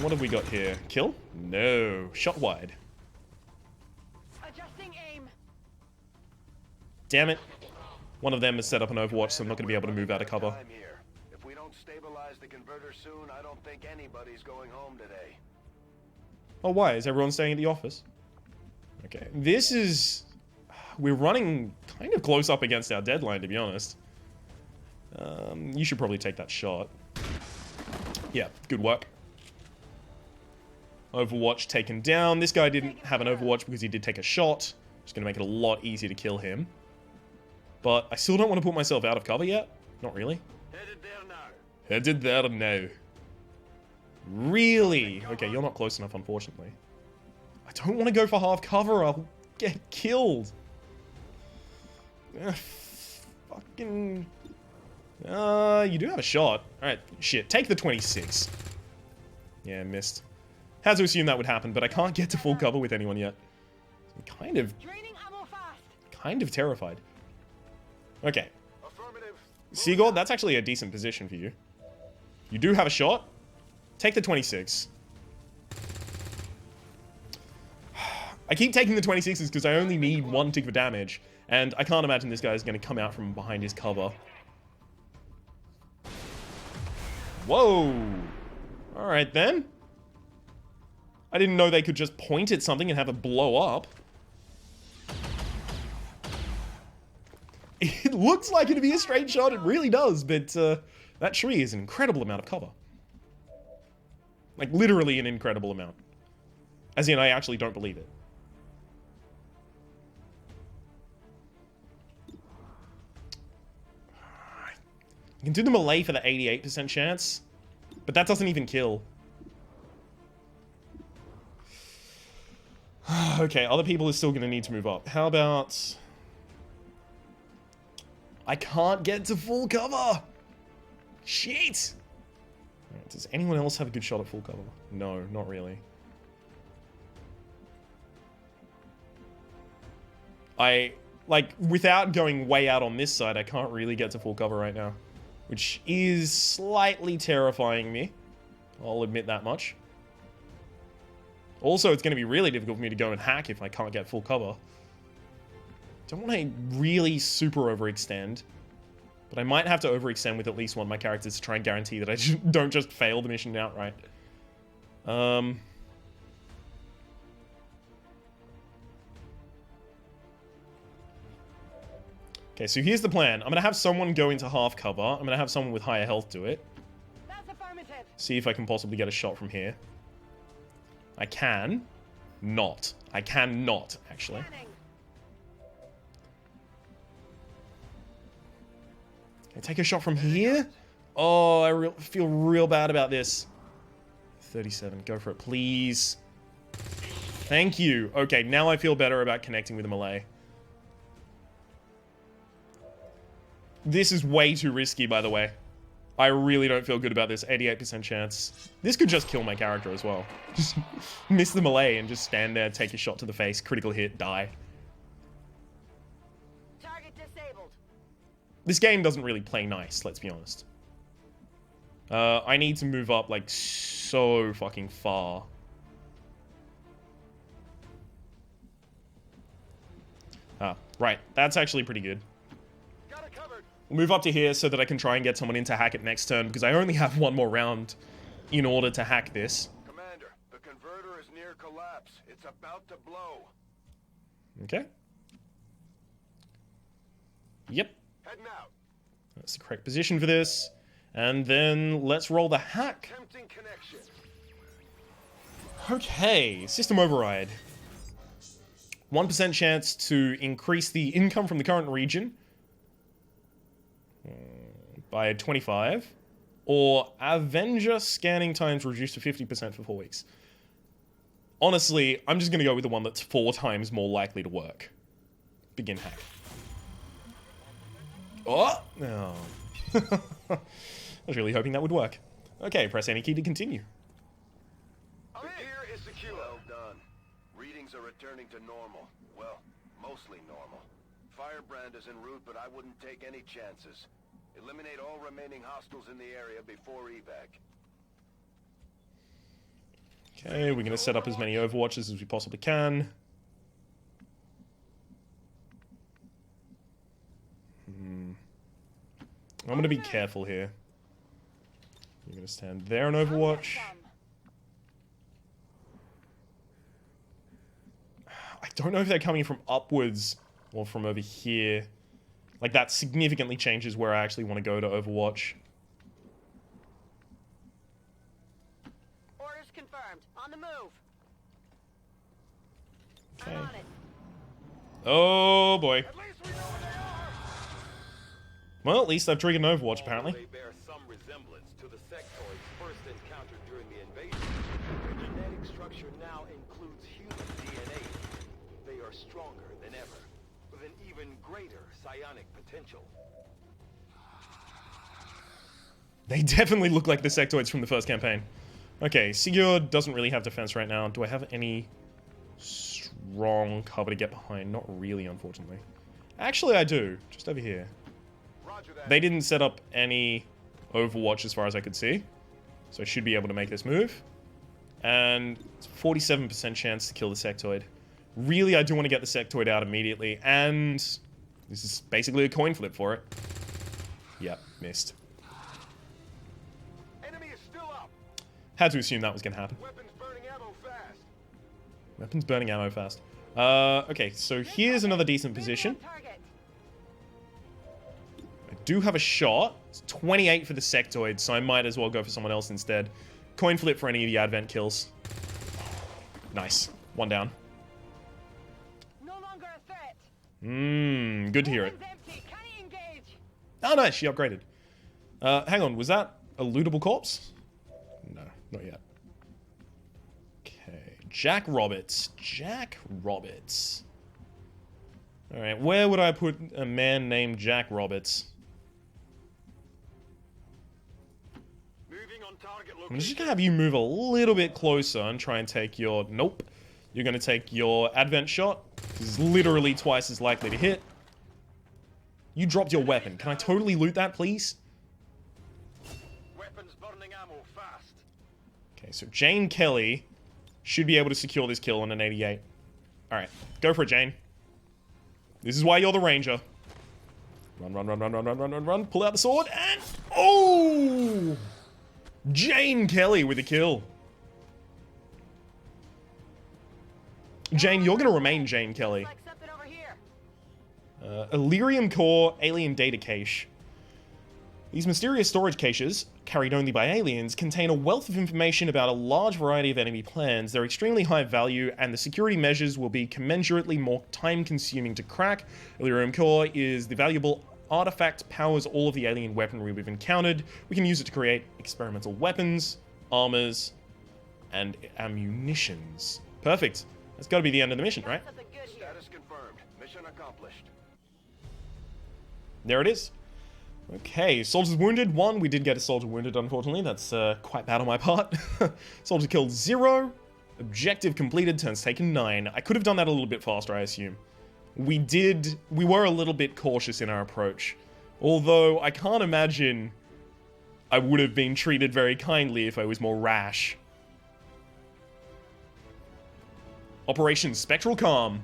What have we got here? Kill? No. Shot wide. Adjusting aim. Damn it. One of them has set up an overwatch, so I'm not going to be able to move out of cover. If we don't stabilize the converter soon, I don't think anybody's going home today. Oh, why? Is everyone staying at the office? Okay. This is... We're running kind of close up against our deadline, to be honest. You should probably take that shot. Yeah, good work. Overwatch taken down. This guy didn't have an overwatch because he did take a shot. Just going to make it a lot easier to kill him. But I still don't want to put myself out of cover yet. Not really. Headed there now. Headed there now. Really? Okay, you're not close enough, unfortunately. I don't want to go for half cover. I'll get killed. Fucking... you do have a shot. Alright, shit. Take the 26. Yeah, missed. Had to assume that would happen, but I can't get to full cover with anyone yet. I'm kind of terrified. Okay. Seagull, that's actually a decent position for you. You do have a shot. Take the 26. I keep taking the 26s because I only need one tick of damage, and I can't imagine this guy is going to come out from behind his cover. Whoa! Alright then. I didn't know they could just point at something and have it blow up. It looks like it'd be a straight shot, it really does, but that tree is an incredible amount of cover. Like, literally an incredible amount. As in, I actually don't believe it. You can do the melee for the 88% chance, but that doesn't even kill. Okay, other people are still going to need to move up. How about... I can't get to full cover! Shit! Right, does anyone else have a good shot at full cover? No, not really. Like, without going way out on this side, I can't really get to full cover right now. Which is slightly terrifying me. I'll admit that much. Also, it's going to be really difficult for me to go and hack if I can't get full cover. Don't want to really super overextend. But I might have to overextend with at least one of my characters to try and guarantee that I don't just fail the mission outright. Okay, so here's the plan. I'm going to have someone go into half cover. I'm going to have someone with higher health do it. That's affirmative. See if I can possibly get a shot from here. I can. Not. I cannot, actually. Can I take a shot from here? Oh, I feel real bad about this. 37. Go for it, please. Thank you. Okay, now I feel better about connecting with the melee. This is way too risky, by the way. I really don't feel good about this. 88% chance. This could just kill my character as well. Just miss the melee and just stand there, take a shot to the face, critical hit, die. Target disabled. This game doesn't really play nice, let's be honest. I need to move up, like, so fucking far. Ah, right. That's actually pretty good. We'll move up to here so that I can try and get someone in to hack it next turn, because I only have one more round in order to hack this. Commander, the converter is near collapse. It's about to blow. Okay. Yep. Heading out. That's the correct position for this. And then let's roll the hack. Tempting connection. Okay, system override. 1% chance to increase the income from the current region by 25. Or Avenger scanning times reduced to 50% for 4 weeks. Honestly, I'm just going to go with the one that's 4 times more likely to work. Begin hack. Oh! No. I was really hoping that would work. Okay, press any key to continue. The gear is secure. Well done. Readings are returning to normal. Well, mostly normal. Firebrand is en route, but I wouldn't take any chances. Eliminate all remaining hostiles in the area before evac. Okay, we're going to set up as many Overwatches as we possibly can. I'm going to be careful here. You're going to stand there on Overwatch. I don't know if they're coming from upwards or from over here. Like, that significantly changes where I actually want to go to Overwatch. Orders confirmed. On the move. Okay. I'm on it. Oh, boy. Well, at least I've triggered an Overwatch, apparently. They bear some resemblance to the sectoids first encountered during the invasion. Their genetic structure now includes human DNA. They are stronger than ever, with an even greater psionic potential. They definitely look like the sectoids from the first campaign. Okay, Sigurd doesn't really have defense right now. Do I have any strong cover to get behind? Not really, unfortunately. Actually, I do. Just over here. They didn't set up any Overwatch as far as I could see. So I should be able to make this move. And it's 47% chance to kill the sectoid. Really, I do want to get the sectoid out immediately. And this is basically a coin flip for it. Yep, missed. Enemy is still up. Had to assume that was going to happen. Weapons burning ammo fast. Weapons burning ammo fast. Okay, so here's another decent position. I do have a shot. It's 28 for the sectoid, so I might as well go for someone else instead. Coin flip for any of the advent kills. Nice. One down. No longer a threat. Good to hear it. Empty. Can he engage? Oh, nice. She upgraded. Hang on. Was that a lootable corpse? No, not yet. Okay. Jack Roberts. Jack Roberts. Alright, where would I put a man named Jack Roberts? I'm just gonna have you move a little bit closer and try and take your... Nope. You're gonna take your advent shot. This is literally twice as likely to hit. You dropped your weapon. Can I totally loot that, please? Weapons burning ammo fast. Okay, so Jane Kelly should be able to secure this kill on an 88. Alright, go for it, Jane. This is why you're the ranger. Run, run, run, run, run, run, run, run, run. Pull out the sword and... Oh! Jane Kelly with a kill. Jane, you're going to remain Jane Kelly. Illyrium Core Alien Data Cache. These mysterious storage caches, carried only by aliens, contain a wealth of information about a large variety of enemy plans. They're extremely high value, and the security measures will be commensurately more time-consuming to crack. Illyrium Core is the valuable artifact powers all of the alien weaponry we've encountered. We can use it to create experimental weapons, armors, and ammunitions. Perfect. That's got to be the end of the mission, right? Status confirmed. Mission accomplished. There it is. Okay, soldiers wounded, 1. We did get a soldier wounded, unfortunately. That's quite bad on my part. Soldier killed, 0. Objective completed, turns taken, 9. I could have done that a little bit faster, I assume. We were a little bit cautious in our approach. Although, I can't imagine I would have been treated very kindly if I was more rash. Operation Spectral Calm.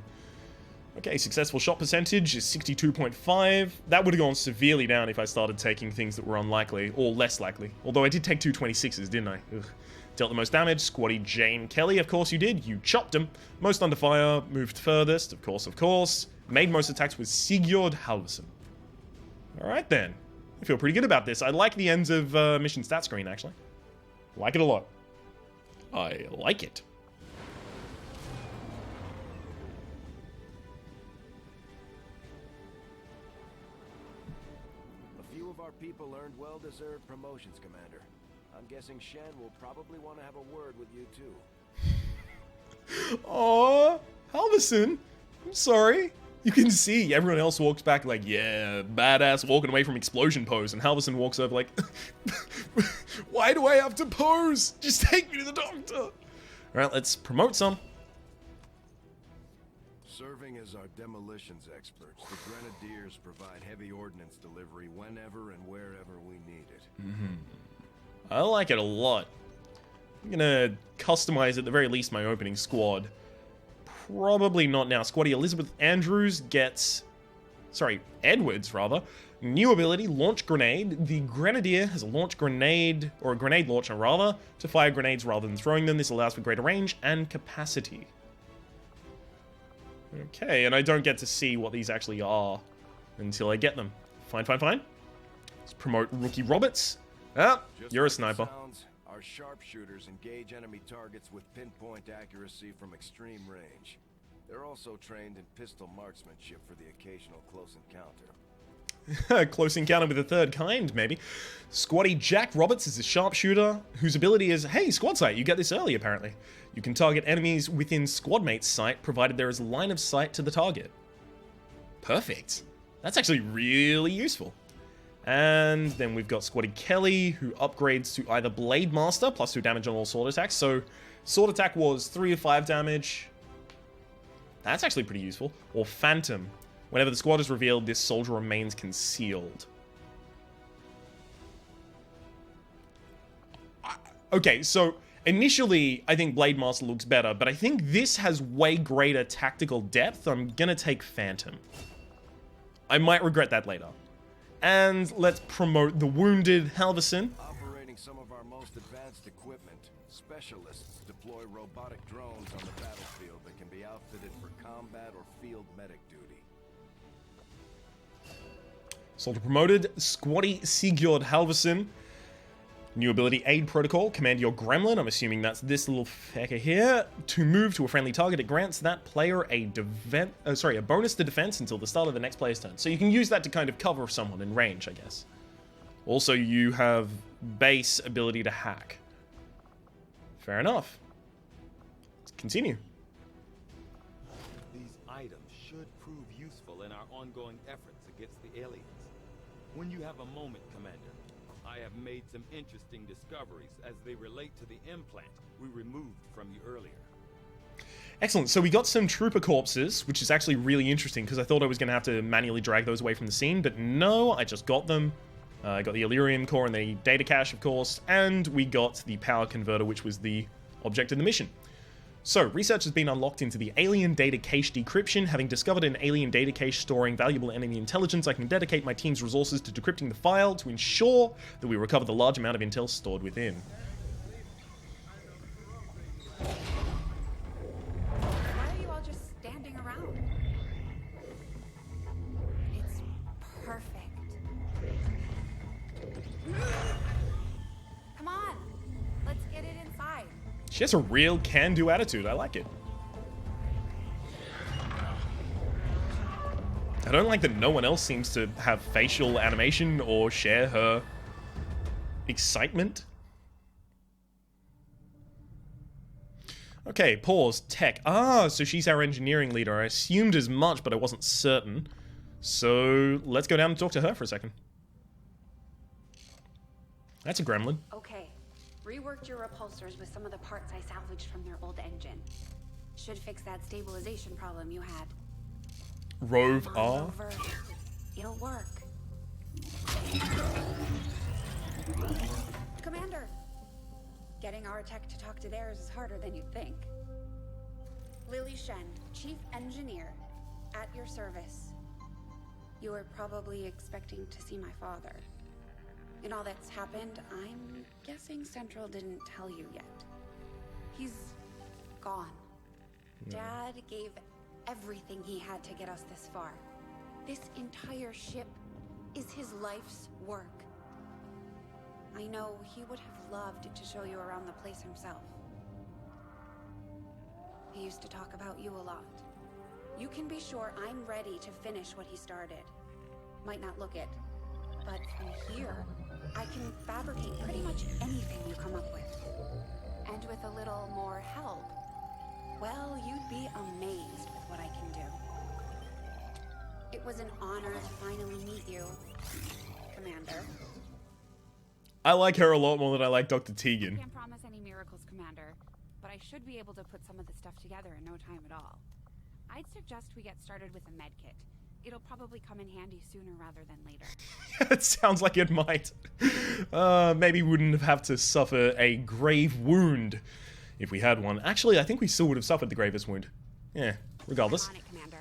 Okay, successful shot percentage is 62.5. That would have gone severely down if I started taking things that were unlikely, or less likely. Although I did take 2 26s, didn't I? Ugh. Dealt the most damage, Squatty Jane Kelly, of course you did. You chopped him. Most under fire, moved furthest, of course. Made most attacks with Sigurd Halvorsen. Alright then. I feel pretty good about this. I like the ends of mission stat screen, actually. Like it a lot. I like it. A few of our people earned well-deserved promotions, Commander. I'm guessing Shen will probably want to have a word with you, too. Aww, Halvorsen. I'm sorry. You can see everyone else walks back like, yeah, badass walking away from explosion pose, and Halvorsen walks over like, why do I have to pose? Just take me to the doctor. Alright, let's promote some. Serving as our demolitions experts, the Grenadiers provide heavy ordnance delivery whenever and wherever we need it. I like it a lot. I'm gonna customize at the very least my opening squad. Probably not now. Squaddy Elizabeth Andrews gets... Sorry, Edwards, rather. New ability, Launch Grenade. The Grenadier has a launch grenade, or a grenade launcher, rather, to fire grenades rather than throwing them. This allows for greater range and capacity. Okay, and I don't get to see what these actually are until I get them. Fine. Let's promote Rookie Roberts. Ah, you're a sniper. Our sharpshooters engage enemy targets with pinpoint accuracy from extreme range. They're also trained in pistol marksmanship for the occasional close encounter. Close encounter with a third kind, maybe. Squaddy Jack Roberts is a sharpshooter whose ability is, hey, squad sight, you get this early apparently. You can target enemies within squad mate's sight, provided there is line of sight to the target. Perfect. That's actually really useful. And then we've got Squatty Kelly, who upgrades to either Blade Master, plus 2 damage on all sword attacks. So, sword attack was 3 of 5 damage. That's actually pretty useful. Or Phantom. Whenever the squad is revealed, this soldier remains concealed. Okay, so initially, I think Blade Master looks better, but I think this has way greater tactical depth. I'm gonna take Phantom. I might regret that later. And let's promote the wounded Halvorsen. Operating some of our most advanced equipment, specialists deploy robotic drones on the battlefield that can be outfitted for combat or field medic duty. Soldier promoted, Squatty Sigurd Halvorsen. New ability, Aid Protocol. Command your gremlin, I'm assuming that's this little fecker here, to move to a friendly target. It grants that player a bonus to defense until the start of the next player's turn. So you can use that to kind of cover someone in range, I guess. Also, you have base ability to hack. Fair enough. Let's continue. These items should prove useful in our ongoing efforts against the aliens. When you have a moment, Commander, I have made some interesting discoveries as they relate to the implant we removed from you earlier. Excellent. So we got some trooper corpses, which is actually really interesting because I thought I was going to have to manually drag those away from the scene, but no, I just got them. I got the Illyrium core and the data cache, of course, and we got the power converter, which was the object of the mission. So, research has been unlocked into the alien data cache decryption. Having discovered an alien data cache storing valuable enemy intelligence, I can dedicate my team's resources to decrypting the file to ensure that we recover the large amount of intel stored within. Why are you all just standing around? It's perfect. Come on, let's get it inside. She has a real can-do attitude. I like it. I don't like that no one else seems to have facial animation or share her excitement. Okay, pause. Tech. Ah, so she's our engineering leader. I assumed as much, but I wasn't certain. So let's go down and talk to her for a second. That's a gremlin. Okay. Reworked your repulsors with some of the parts I salvaged from their old engine. Should fix that stabilization problem you had. Rove R. Rover. It'll work. Commander! Getting our tech to talk to theirs is harder than you'd think. Lily Shen, Chief Engineer, at your service. You were probably expecting to see my father. In all that's happened, I'm guessing Central didn't tell you yet. He's gone. Dad gave everything he had to get us this far. This entire ship is his life's work. I know he would have loved to show you around the place himself. He used to talk about you a lot. You can be sure I'm ready to finish what he started. Might not look it, but from here, I can fabricate pretty much anything you come up with. And with a little more help, well, you'd be amazed with what I can do. It was an honor to finally meet you, Commander. I like her a lot more than I like Dr. Tegan. I can't promise any miracles, Commander, but I should be able to put some of the stuff together in no time at all. I'd suggest we get started with a med kit. It'll probably come in handy sooner rather than later. It sounds like it might. Maybe we wouldn't have to suffer a grave wound if we had one. Actually, I think we still would have suffered the gravest wound. Yeah, regardless. I'm on it, Commander.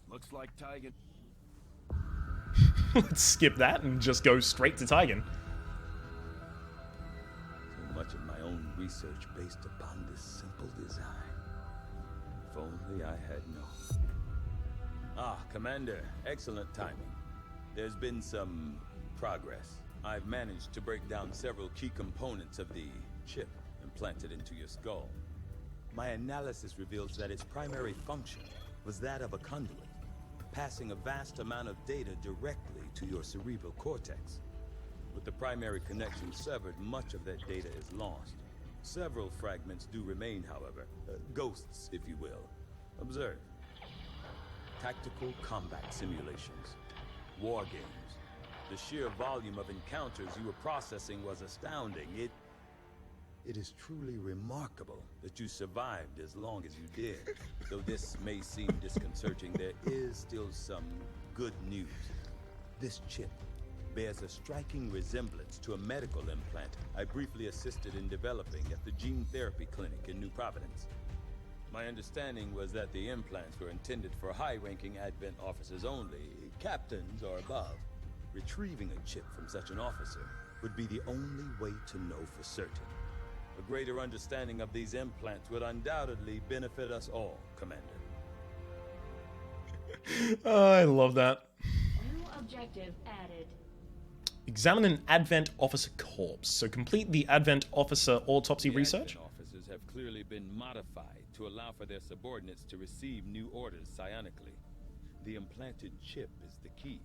Looks like Tigan. Let's skip that and just go straight to Tigan. So much of my own research based upon this simple design. If only I had known. Ah, Commander, excellent timing. There's been some progress. I've managed to break down several key components of the chip implanted into your skull. My analysis reveals that its primary function was that of a conduit, passing a vast amount of data directly to your cerebral cortex. With the primary connection severed, much of that data is lost. Several fragments do remain, however. Ghosts, if you will. Observe. Tactical combat simulations. War games. The sheer volume of encounters you were processing was astounding. It is truly remarkable that you survived as long as you did. Though this may seem disconcerting, there is still some good news. This chip bears a striking resemblance to a medical implant I briefly assisted in developing at the gene therapy clinic in New Providence. My understanding was that the implants were intended for high-ranking Advent officers only, captains or above. Retrieving a chip from such an officer would be the only way to know for certain. A greater understanding of these implants would undoubtedly benefit us all, Commander. Oh, I love that. New objective added. Examine an Advent officer corpse. So complete the Advent officer autopsy research. Advent officers have clearly been modified to allow for their subordinates to receive new orders psionically. The implanted chip is the key.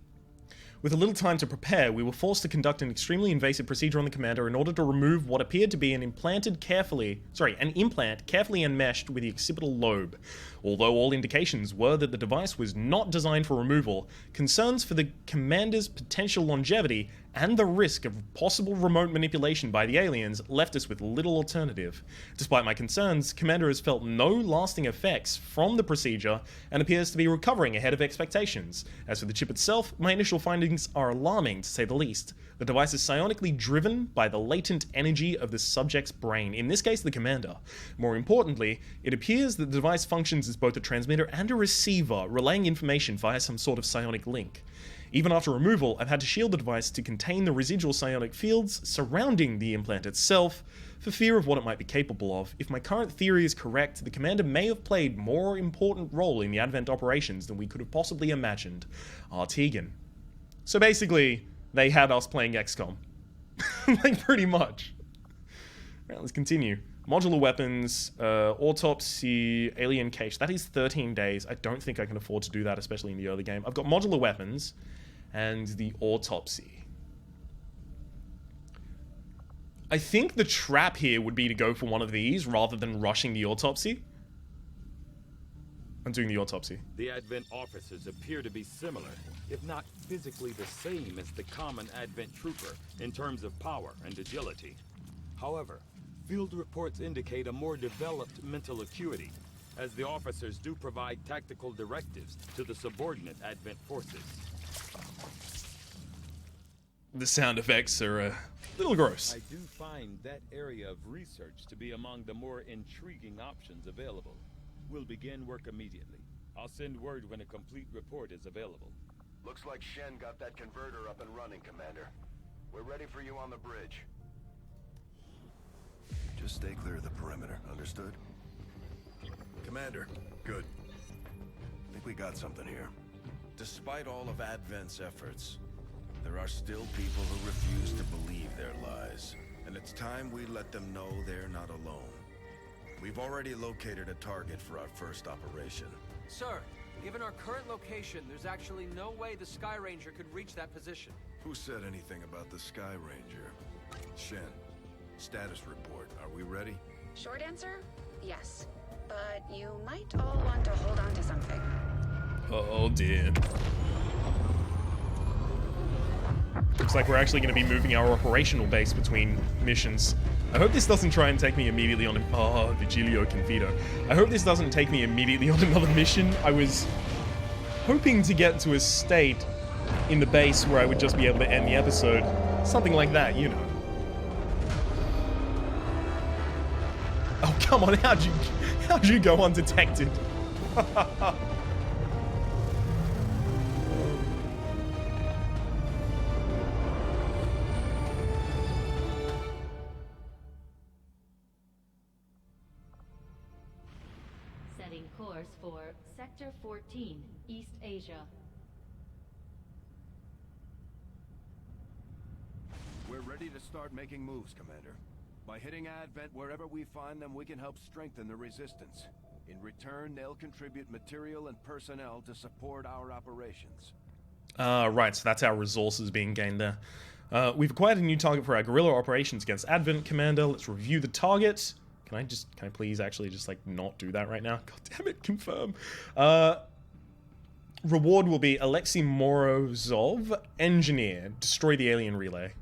With a little time to prepare, we were forced to conduct an extremely invasive procedure on the commander in order to remove what appeared to be an implant carefully enmeshed with the occipital lobe. Although all indications were that the device was not designed for removal, concerns for the commander's potential longevity and the risk of possible remote manipulation by the aliens left us with little alternative. Despite my concerns, Commander has felt no lasting effects from the procedure and appears to be recovering ahead of expectations. As for the chip itself, my initial findings are alarming, to say the least. The device is psionically driven by the latent energy of the subject's brain, in this case the Commander. More importantly, it appears that the device functions as both a transmitter and a receiver, relaying information via some sort of psionic link. Even after removal, I've had to shield the device to contain the residual psionic fields surrounding the implant itself, for fear of what it might be capable of. If my current theory is correct, the Commander may have played a more important role in the Advent operations than we could have possibly imagined. Tegan. So basically, they had us playing XCOM. Like, pretty much. Right, let's continue. Modular weapons, autopsy, alien cache. That is 13 days. I don't think I can afford to do that, especially in the early game. I've got modular weapons and the autopsy. I think the trap here would be to go for one of these rather than rushing the autopsy. I'm doing the autopsy. The Advent officers appear to be similar, if not physically the same as the common Advent trooper in terms of power and agility. However, field reports indicate a more developed mental acuity, as the officers do provide tactical directives to the subordinate Advent forces. The sound effects are a little gross. I do find that area of research to be among the more intriguing options available. We'll begin work immediately. I'll send word when a complete report is available. Looks like Shen got that converter up and running, Commander. We're ready for you on the bridge. Just stay clear of the perimeter, understood? Commander, good. I think we got something here. Despite all of Advent's efforts, there are still people who refuse to believe their lies. And it's time we let them know they're not alone. We've already located a target for our first operation. Sir, given our current location, there's actually no way the Sky Ranger could reach that position. Who said anything about the Sky Ranger? Shen, status report. Are we ready? Short answer, yes. But you might all want to hold on to something. Oh dear. Looks like we're actually going to be moving our operational base between missions. I hope this doesn't try and take me immediately on... Oh, Vigilio Confido. I hope this doesn't take me immediately on another mission. I was hoping to get to a state in the base where I would just be able to end the episode. Something like that, you know. Oh, come on, how'd you go undetected? Setting course for Sector 14, East Asia. We're ready to start making moves, Commander. By hitting Advent wherever we find them, we can help strengthen the resistance. In return, they'll contribute material and personnel to support our operations. Right, so that's our resources being gained there. We've acquired a new target for our guerrilla operations against Advent, Commander. Let's review the target. Can I please actually just, like, not do that right now? God damn it, confirm. Reward will be Alexei Morozov, Engineer. Destroy the alien relay.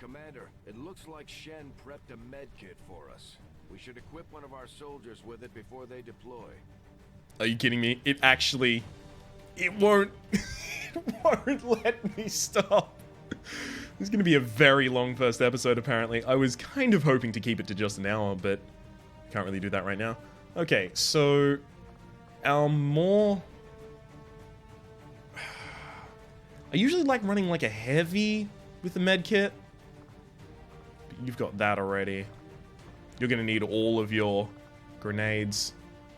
Commander, it looks like Shen prepped a med kit for us. We should equip one of our soldiers with it before they deploy. Are you kidding me? It actually... It won't... it won't let me stop. This is going to be a very long first episode, apparently. I was kind of hoping to keep it to just an hour, but can't really do that right now. Okay, so... Our more... I usually like running like a heavy with the med kit. But you've got that already. You're going to need all of your grenades.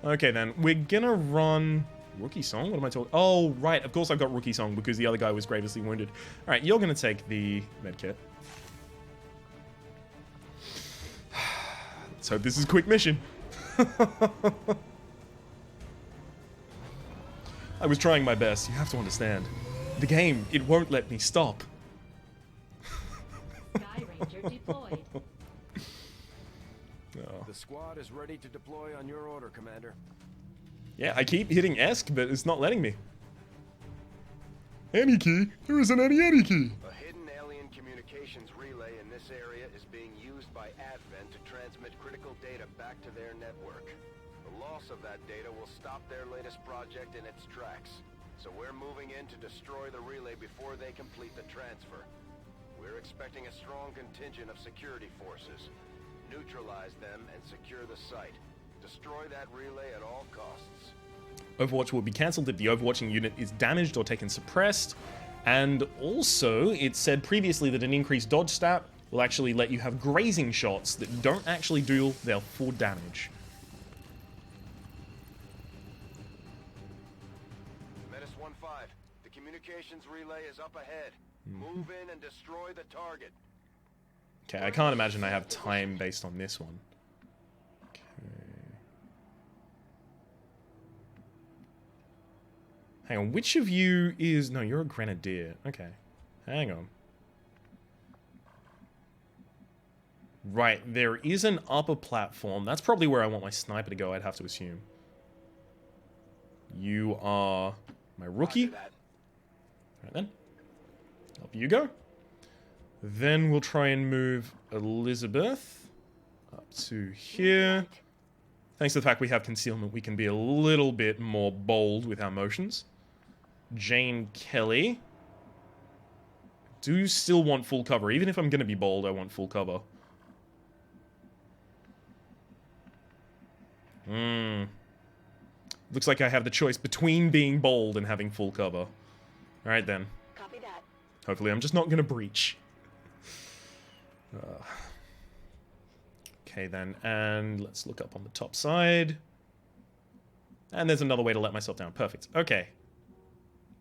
Okay, then. We're going to run... Rookie Song? What am I talking... Oh, right. Of course I've got Rookie Song because the other guy was grievously wounded. Alright, you're going to take the medkit. Let's hope this is a quick mission. I was trying my best. You have to understand. The game, it won't let me stop. Sky Ranger deployed. Oh. The squad is ready to deploy on your order, Commander. Yeah, I keep hitting ESC, but it's not letting me. Any key? There isn't any key. A hidden alien communications relay in this area is being used by Advent to transmit critical data back to their network. The loss of that data will stop their latest project in its tracks. So we're moving in to destroy the relay before they complete the transfer. We're expecting a strong contingent of security forces. Neutralize them and secure the site. Destroy that relay at all costs. Overwatch will be cancelled if the overwatching unit is damaged or taken suppressed. And also, it said previously that an increased dodge stat will actually let you have grazing shots that don't actually deal their full damage. Menace 1-5, the communications relay is up ahead. Move in and destroy the target. Okay, I can't imagine I have time based on this one. Okay. Hang on, which of you is... No, you're a grenadier. Okay, hang on. Right, there is an upper platform. That's probably where I want my sniper to go, I'd have to assume. You are my rookie. Right then. Up you go. Then we'll try and move Elizabeth up to here. Thanks to the fact we have concealment, we can be a little bit more bold with our motions. Jane Kelly. Do still want full cover. Even if I'm going to be bold, I want full cover. Looks like I have the choice between being bold and having full cover. Alright then. Copy that. Hopefully I'm just not going to breach. Okay then, and let's look up on the top side. And there's another way to let myself down. Perfect. Okay.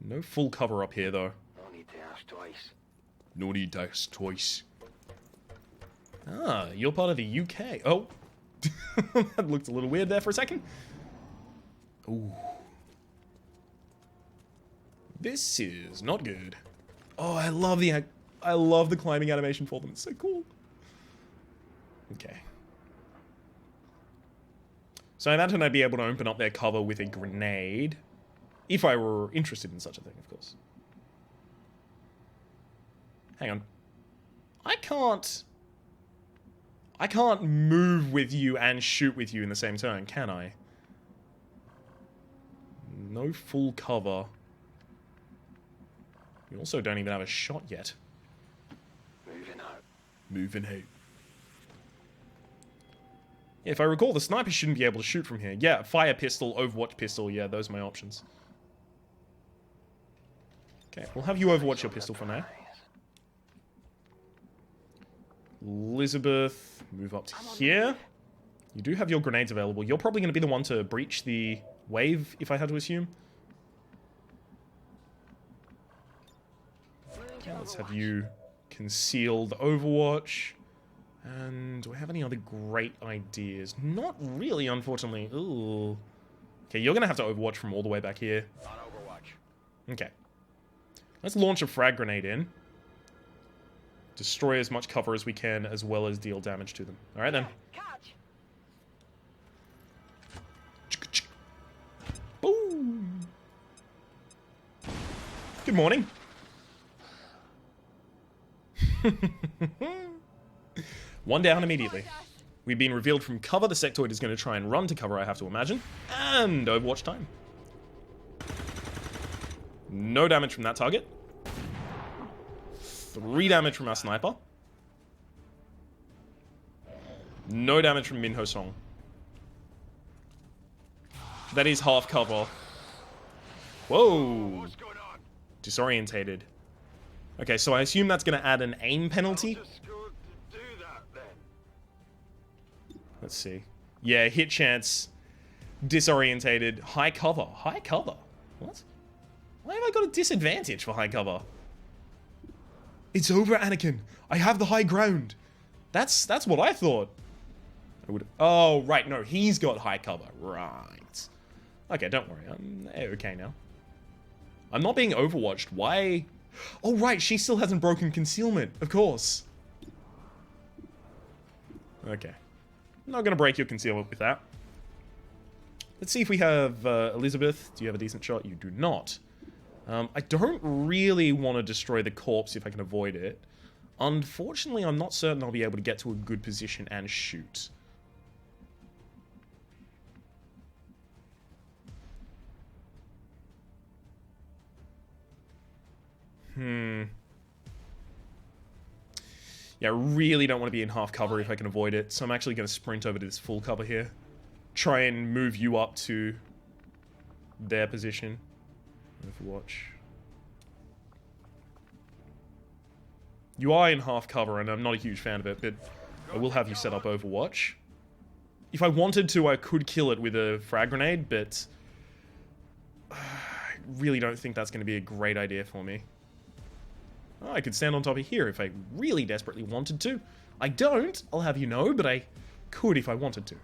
No full cover up here though. No need to ask twice. No need to ask twice. Ah, you're part of the UK. Oh. That looked a little weird there for a second. Ooh. This is not good. Oh, I love the climbing animation for them. It's so cool. Okay. So I imagine I'd be able to open up their cover with a grenade. If I were interested in such a thing, of course. Hang on. I can't move with you and shoot with you in the same turn, can I? No full cover. We also don't even have a shot yet. Moving out. Moving out. Yeah, if I recall, the sniper shouldn't be able to shoot from here. Yeah, fire pistol, Overwatch pistol. Yeah, those are my options. Okay, we'll have you Overwatch your pistol for now. Elizabeth, move up to here. You do have your grenades available. You're probably going to be the one to breach the wave, if I had to assume. Okay, let's have you concealed Overwatch. And do I have any other great ideas? Not really, unfortunately. Ooh. Okay, you're going to have to Overwatch from all the way back here. On Overwatch. Okay. Let's launch a frag grenade in. Destroy as much cover as we can, as well as deal damage to them. Alright then. Catch. Boom! Good morning. One down immediately. We've been revealed from cover. The sectoid is going to try and run to cover, I have to imagine. And Overwatch time. No damage from that target. 3 damage from our sniper. No damage from Minho Song. That is half cover. Whoa. Disorientated. Okay, so I assume that's going to add an aim penalty. Let's see. Yeah, hit chance. Disorientated. High cover. High cover? What? Why have I got a disadvantage for high cover? It's over, Anakin. I have the high ground. That's what I thought. Oh, right. No, he's got high cover. Right. Okay, don't worry. I'm okay now. I'm not being overwatched. Why? Oh, right. She still hasn't broken concealment. Of course. Okay. I'm not going to break your concealment with that. Let's see if we have Elizabeth. Do you have a decent shot? You do not. I don't really want to destroy the corpse if I can avoid it. Unfortunately, I'm not certain I'll be able to get to a good position and shoot. Yeah, I really don't want to be in half cover if I can avoid it, so I'm actually going to sprint over to this full cover here. Try and move you up to their position. Overwatch. You are in half cover, and I'm not a huge fan of it, but I will have you set up Overwatch. If I wanted to, I could kill it with a frag grenade, but I really don't think that's going to be a great idea for me. Oh, I could stand on top of here if I really desperately wanted to. I don't, I'll have you know, but I could if I wanted to.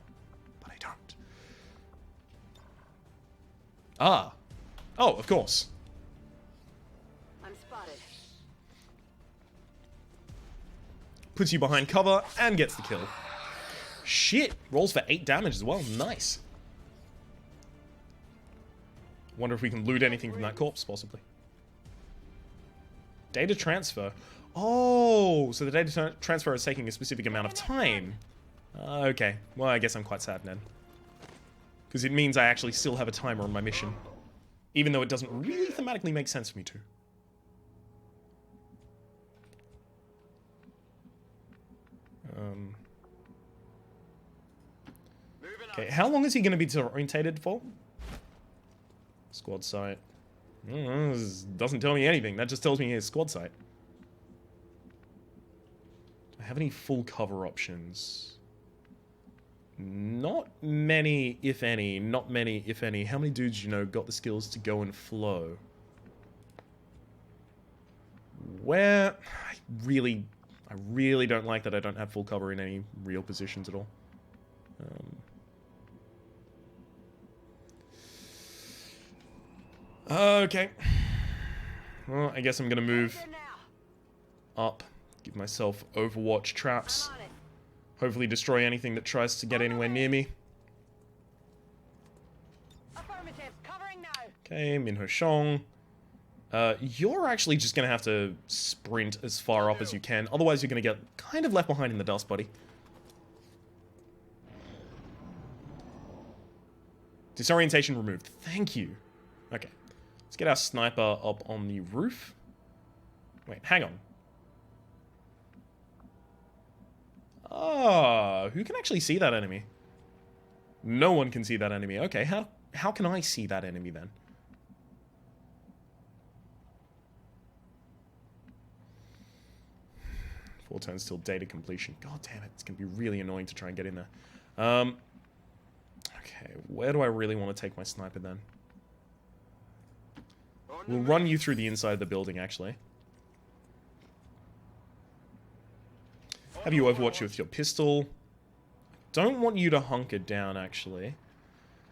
But I don't. Ah. Oh, of course. I'm spotted. Puts you behind cover and gets the kill. Shit. Rolls for 8 damage as well. Nice. Wonder if we can loot anything from that corpse, possibly. Data transfer. Oh, so the data transfer is taking a specific amount of time. Okay. Well, I guess I'm quite sad then. Because it means I actually still have a timer on my mission. Even though it doesn't really thematically make sense for me to. Okay, how long is he going to be disorientated for? Squad site. This doesn't tell me anything. That just tells me his squad site. Do I have any full cover options? Not many, if any. Not many, if any. How many dudes, you know, got the skills to go and flow? Where... I really don't like that I don't have full cover in any real positions at all. Okay. Well, I guess I'm gonna move up. Give myself Overwatch traps. Hopefully destroy anything that tries to get anywhere near me. Okay, Minho Shong. You're actually just gonna have to sprint as far up as you can. Otherwise, you're gonna get kind of left behind in the dust, buddy. Disorientation removed. Thank you. Okay. Let's get our sniper up on the roof. Wait, hang on. Ah, who can actually see that enemy? No one can see that enemy. Okay, how can I see that enemy then? Four turns till data completion. God damn it, it's gonna be really annoying to try and get in there. Okay, where do I really want to take my sniper then? We'll run you through the inside of the building, actually. Have you overwatch with your pistol. Don't want you to hunker down, actually.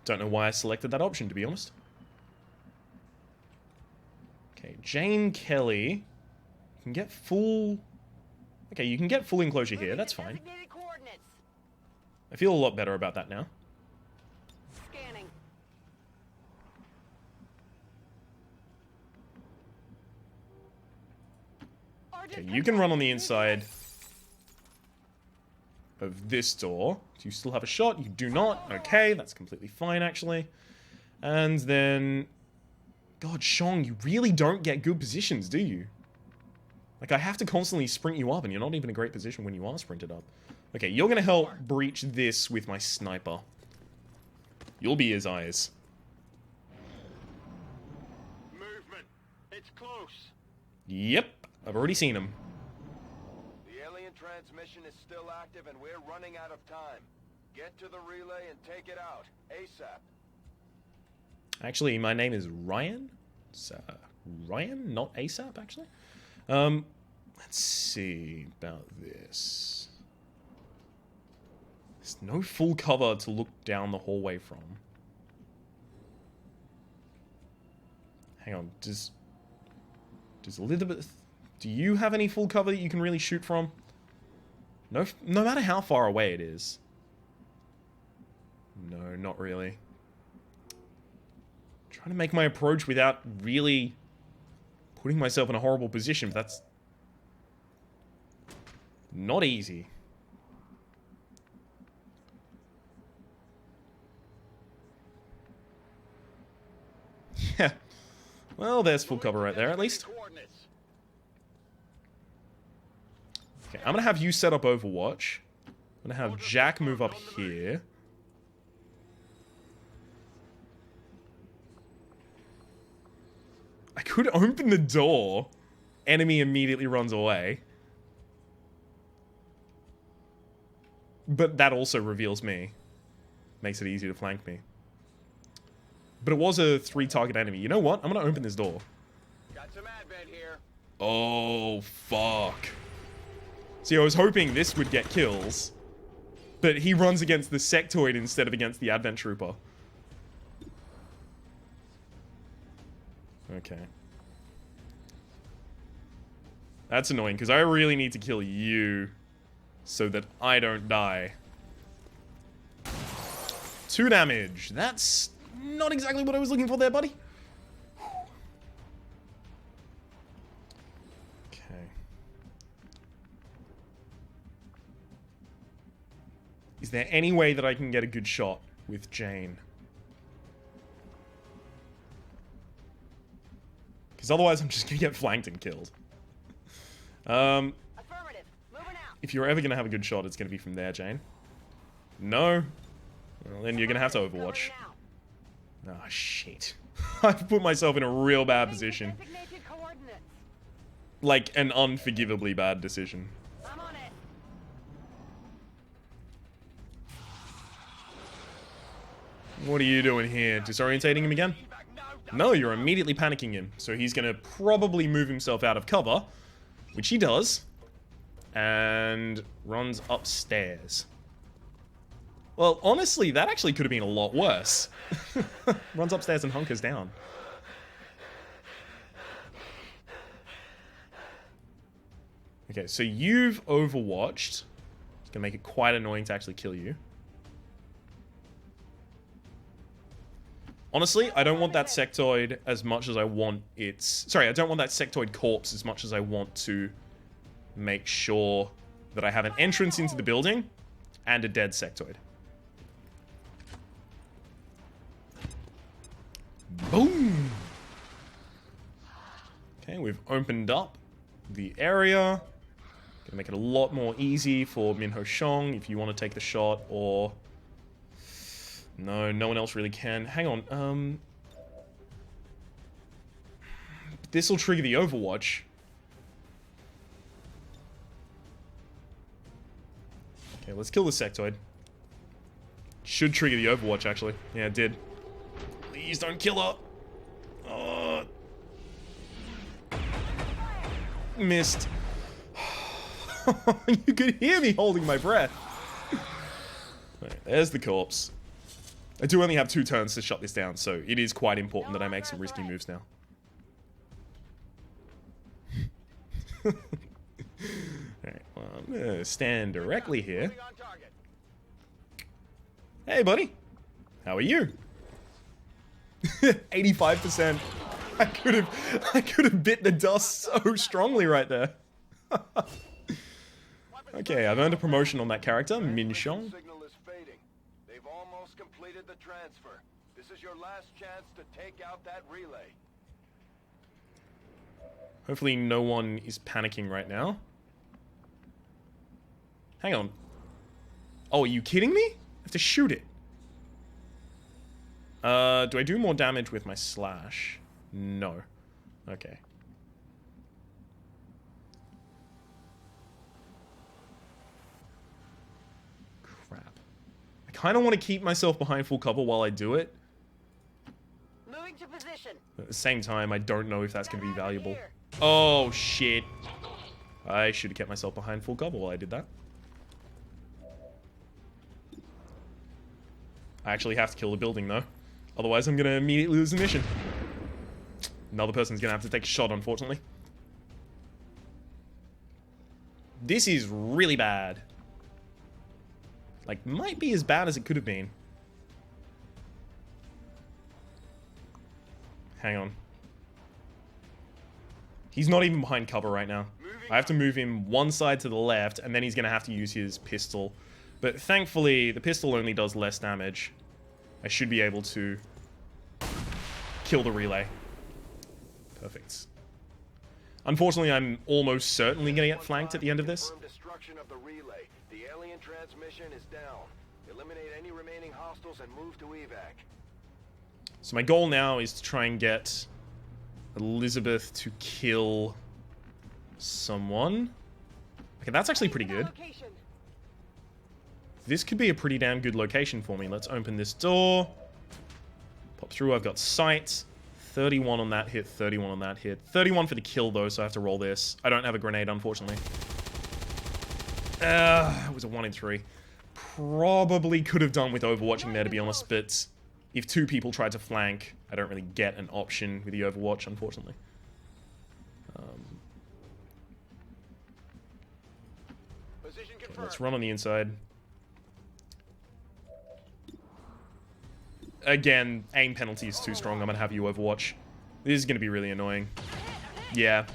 Don't know why I selected that option, to be honest. Okay, Jane Kelly. You can get full... Okay, you can get full enclosure here, that's fine. I feel a lot better about that now. Okay, you can run on the inside of this door. Do you still have a shot? You do not. Okay, that's completely fine, actually. And then... God, Shong, you really don't get good positions, do you? Like, I have to constantly sprint you up, and you're not even in a great position when you are sprinted up. Okay, you're gonna help breach this with my sniper. You'll be his eyes. Movement. It's close. Yep, I've already seen him. The alien transmission is still active, and we're running out of time. Get to the relay and take it out, ASAP. Actually, my name is Ryan. It's, Ryan, not ASAP, actually. Let's see about this. There's no full cover to look down the hallway from. Hang on, does Elizabeth... Do you have any full cover that you can really shoot from? No matter how far away it is. No, not really. Trying to make my approach without really putting myself in a horrible position, but that's not easy. Yeah. Well, there's full cover right there, at least. Okay, I'm gonna have you set up Overwatch. I'm gonna have Jack move up here. I could open the door. Enemy immediately runs away. But that also reveals me. Makes it easy to flank me. But it was a 3-target enemy. You know what? I'm gonna open this door. Got some advent here. Oh, fuck. See, I was hoping this would get kills. But he runs against the sectoid instead of against the Advent Trooper. Okay. That's annoying, because I really need to kill you so that I don't die. 2 damage. That's not exactly what I was looking for there, buddy. Is there any way that I can get a good shot with Jane? Because otherwise I'm just going to get flanked and killed. If you're ever going to have a good shot, it's going to be from there, Jane. No? Well, then you're going to have to Overwatch. Oh, shit. I've put myself in a real bad position. Like, an unforgivably bad decision. What are you doing here? Disorientating him again? No, you're immediately panicking him. So he's going to probably move himself out of cover, which he does, and runs upstairs. Well, honestly, that actually could have been a lot worse. Runs upstairs and hunkers down. Okay, so you've Overwatched. It's going to make it quite annoying to actually kill you. Honestly, I don't want that sectoid as much as I want its... Sorry, I don't want that sectoid corpse as much as I want to make sure that I have an entrance into the building and a dead sectoid. Boom! Okay, we've opened up the area. Gonna make it a lot more easy for Minho Shong if you want to take the shot, or... No, no one else really can. Hang on, this will trigger the Overwatch. Okay, let's kill the sectoid. Should trigger the Overwatch, actually. Yeah, it did. Please don't kill her. Oh. Missed. You could hear me holding my breath. Right, there's the corpse. I do only have 2 turns to shut this down, so it is quite important that I make some risky moves now. Alright, well, I'm gonna stand directly here. Hey, buddy. How are you? 85%. I could have bit the dust so strongly right there. Okay, I've earned a promotion on that character, Min Shong. They've almost completed the transfer. This is your last chance to take out that relay. Hopefully no one is panicking right now. Hang on. Oh, are you kidding me? I have to shoot it. Do I do more damage with my slash? No. Okay. Crap. I kind of want to keep myself behind full cover while I do it. Moving to position. At the same time, I don't know if that's going to be valuable. Oh, shit. I should have kept myself behind full cover while I did that. I actually have to kill the building, though. Otherwise, I'm going to immediately lose the mission. Another person's going to have to take a shot, unfortunately. This is really bad. Like, might be as bad as it could have been. Hang on. He's not even behind cover right now. I have to move him one side to the left, and then he's going to have to use his pistol. But thankfully, the pistol only does less damage. I should be able to kill the relay. Perfect. Unfortunately, I'm almost certainly going to get flanked at the end of this. Destruction of the relay. The alien transmission is down. Eliminate any remaining hostiles and move to evac. So my goal now is to try and get Elizabeth to kill someone. Okay, that's actually pretty good. This could be a pretty damn good location for me. Let's open this door. Pop through. I've got sight. 31 on that hit, 31 on that hit. 31 for the kill, though, so I have to roll this. I don't have a grenade, unfortunately. It was a 1 in 3. Probably could have done with overwatching there, to be honest, but if 2 people tried to flank, I don't really get an option with the overwatch, unfortunately. Okay, let's run on the inside. Again, aim penalty is too strong. I'm going to have you overwatch. This is going to be really annoying. Yeah.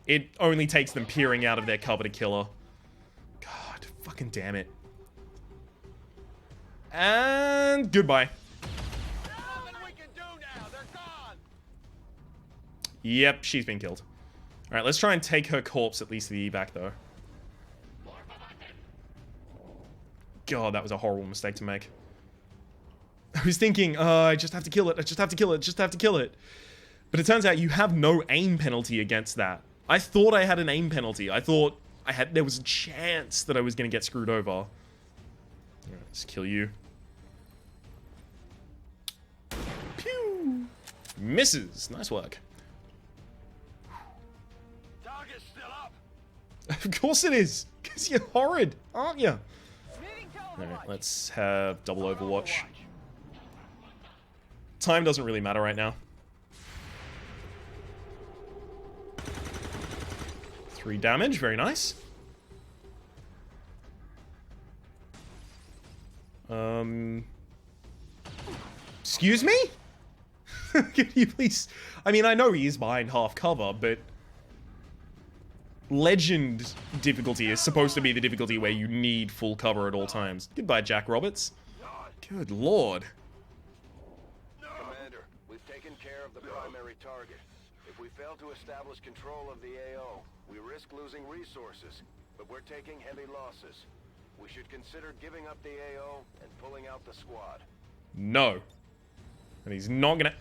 It only takes them peering out of their cover to kill her. God, fucking damn it. And goodbye. Yep, she's been killed. Alright, let's try and take her corpse at least to the evac, though. God, that was a horrible mistake to make. I was thinking, I just have to kill it, I just have to kill it, just have to kill it. But it turns out you have no aim penalty against that. I thought I had an aim penalty. I thought there was a chance that I was going to get screwed over. Alright, let's kill you. Pew! Misses. Nice work. Target's still up. Of course it is. Because you're horrid, aren't you? Alright, let's have double Overwatch. Time doesn't really matter right now. 3 damage, very nice. Excuse me? Can you please... I mean, I know he is behind half cover, but... Legend difficulty is supposed to be the difficulty where you need full cover at all times. Goodbye, Jack Roberts. Good lord. Commander, we've taken care of the primary target. If we fail to establish control of the AO, we risk losing resources, but we're taking heavy losses. We should consider giving up the AO and pulling out the squad. No. And he's not gonna...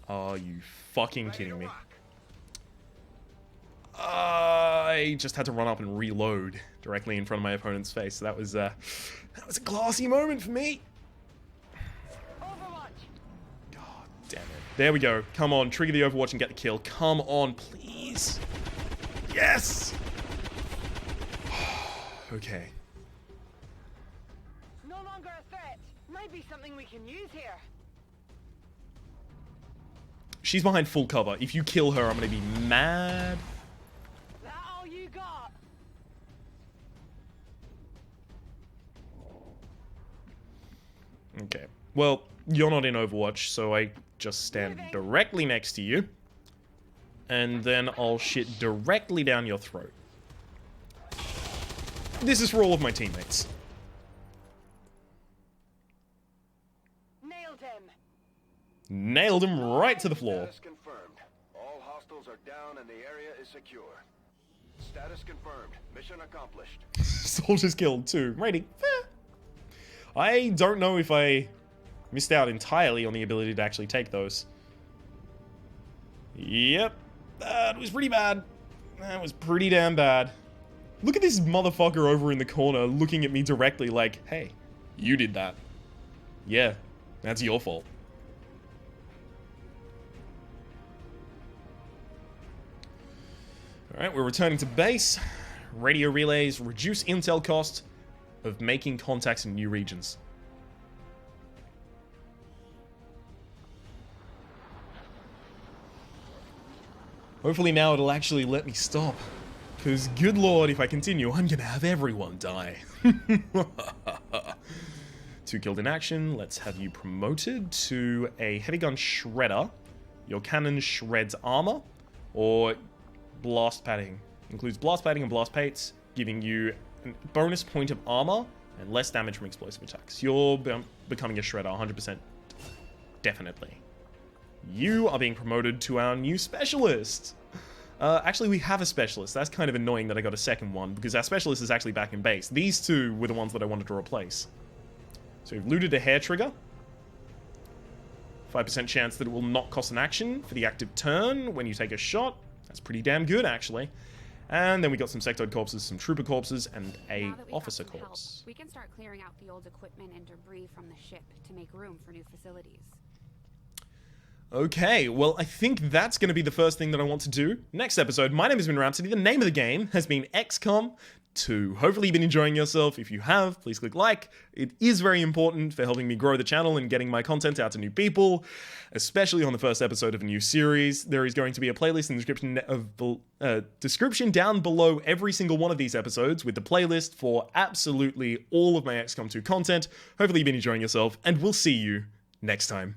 Are you fucking kidding me? I just had to run up and reload directly in front of my opponent's face. So that was a classy moment for me. God damn it. There we go. Come on, trigger the Overwatch and get the kill. Come on, please. Yes! Okay. No longer a threat. Might be something we can use here. She's behind full cover. If you kill her, I'm gonna be mad. That all you got? Okay. Well, you're not in Overwatch, so I just stand directly next to you. And then I'll shit directly down your throat. This is for all of my teammates. Nailed him. Nailed him right to the floor. Status confirmed. All hostiles are down and the area is secure. Status confirmed. Mission accomplished. Soldiers killed too. Rating. I don't know if I missed out entirely on the ability to actually take those. Yep. That was pretty bad. That was pretty damn bad. Look at this motherfucker over in the corner looking at me directly like, hey, you did that. Yeah, that's your fault. Alright, we're returning to base. Radio relays reduce intel cost of making contacts in new regions. Hopefully now it'll actually let me stop. Because, good lord, if I continue, I'm gonna have everyone die. 2 killed in action. Let's have you promoted to a heavy gun shredder. Your cannon shreds armor. Or blast padding. Includes blast padding and blast pates, giving you a bonus point of armor and less damage from explosive attacks. You're becoming a shredder, 100%. Definitely. You are being promoted to our new specialist. Actually, we have a specialist. That's kind of annoying that I got a second one, because our specialist is actually back in base. These two were the ones that I wanted to replace. So we've looted a hair trigger. 5% chance that it will not cost an action for the active turn when you take a shot. That's pretty damn good, actually. And then we got some sectoid corpses, some trooper corpses, and a officer corpse. We can start clearing out the old equipment and debris from the ship to make room for new facilities. Okay, well, I think that's going to be the first thing that I want to do. Next episode, my name has been Rhapsody. The name of the game has been XCOM 2. Hopefully you've been enjoying yourself. If you have, please click like. It is very important for helping me grow the channel and getting my content out to new people, especially on the first episode of a new series. There is going to be a playlist in the description down below every single one of these episodes with the playlist for absolutely all of my XCOM 2 content. Hopefully you've been enjoying yourself, and we'll see you next time.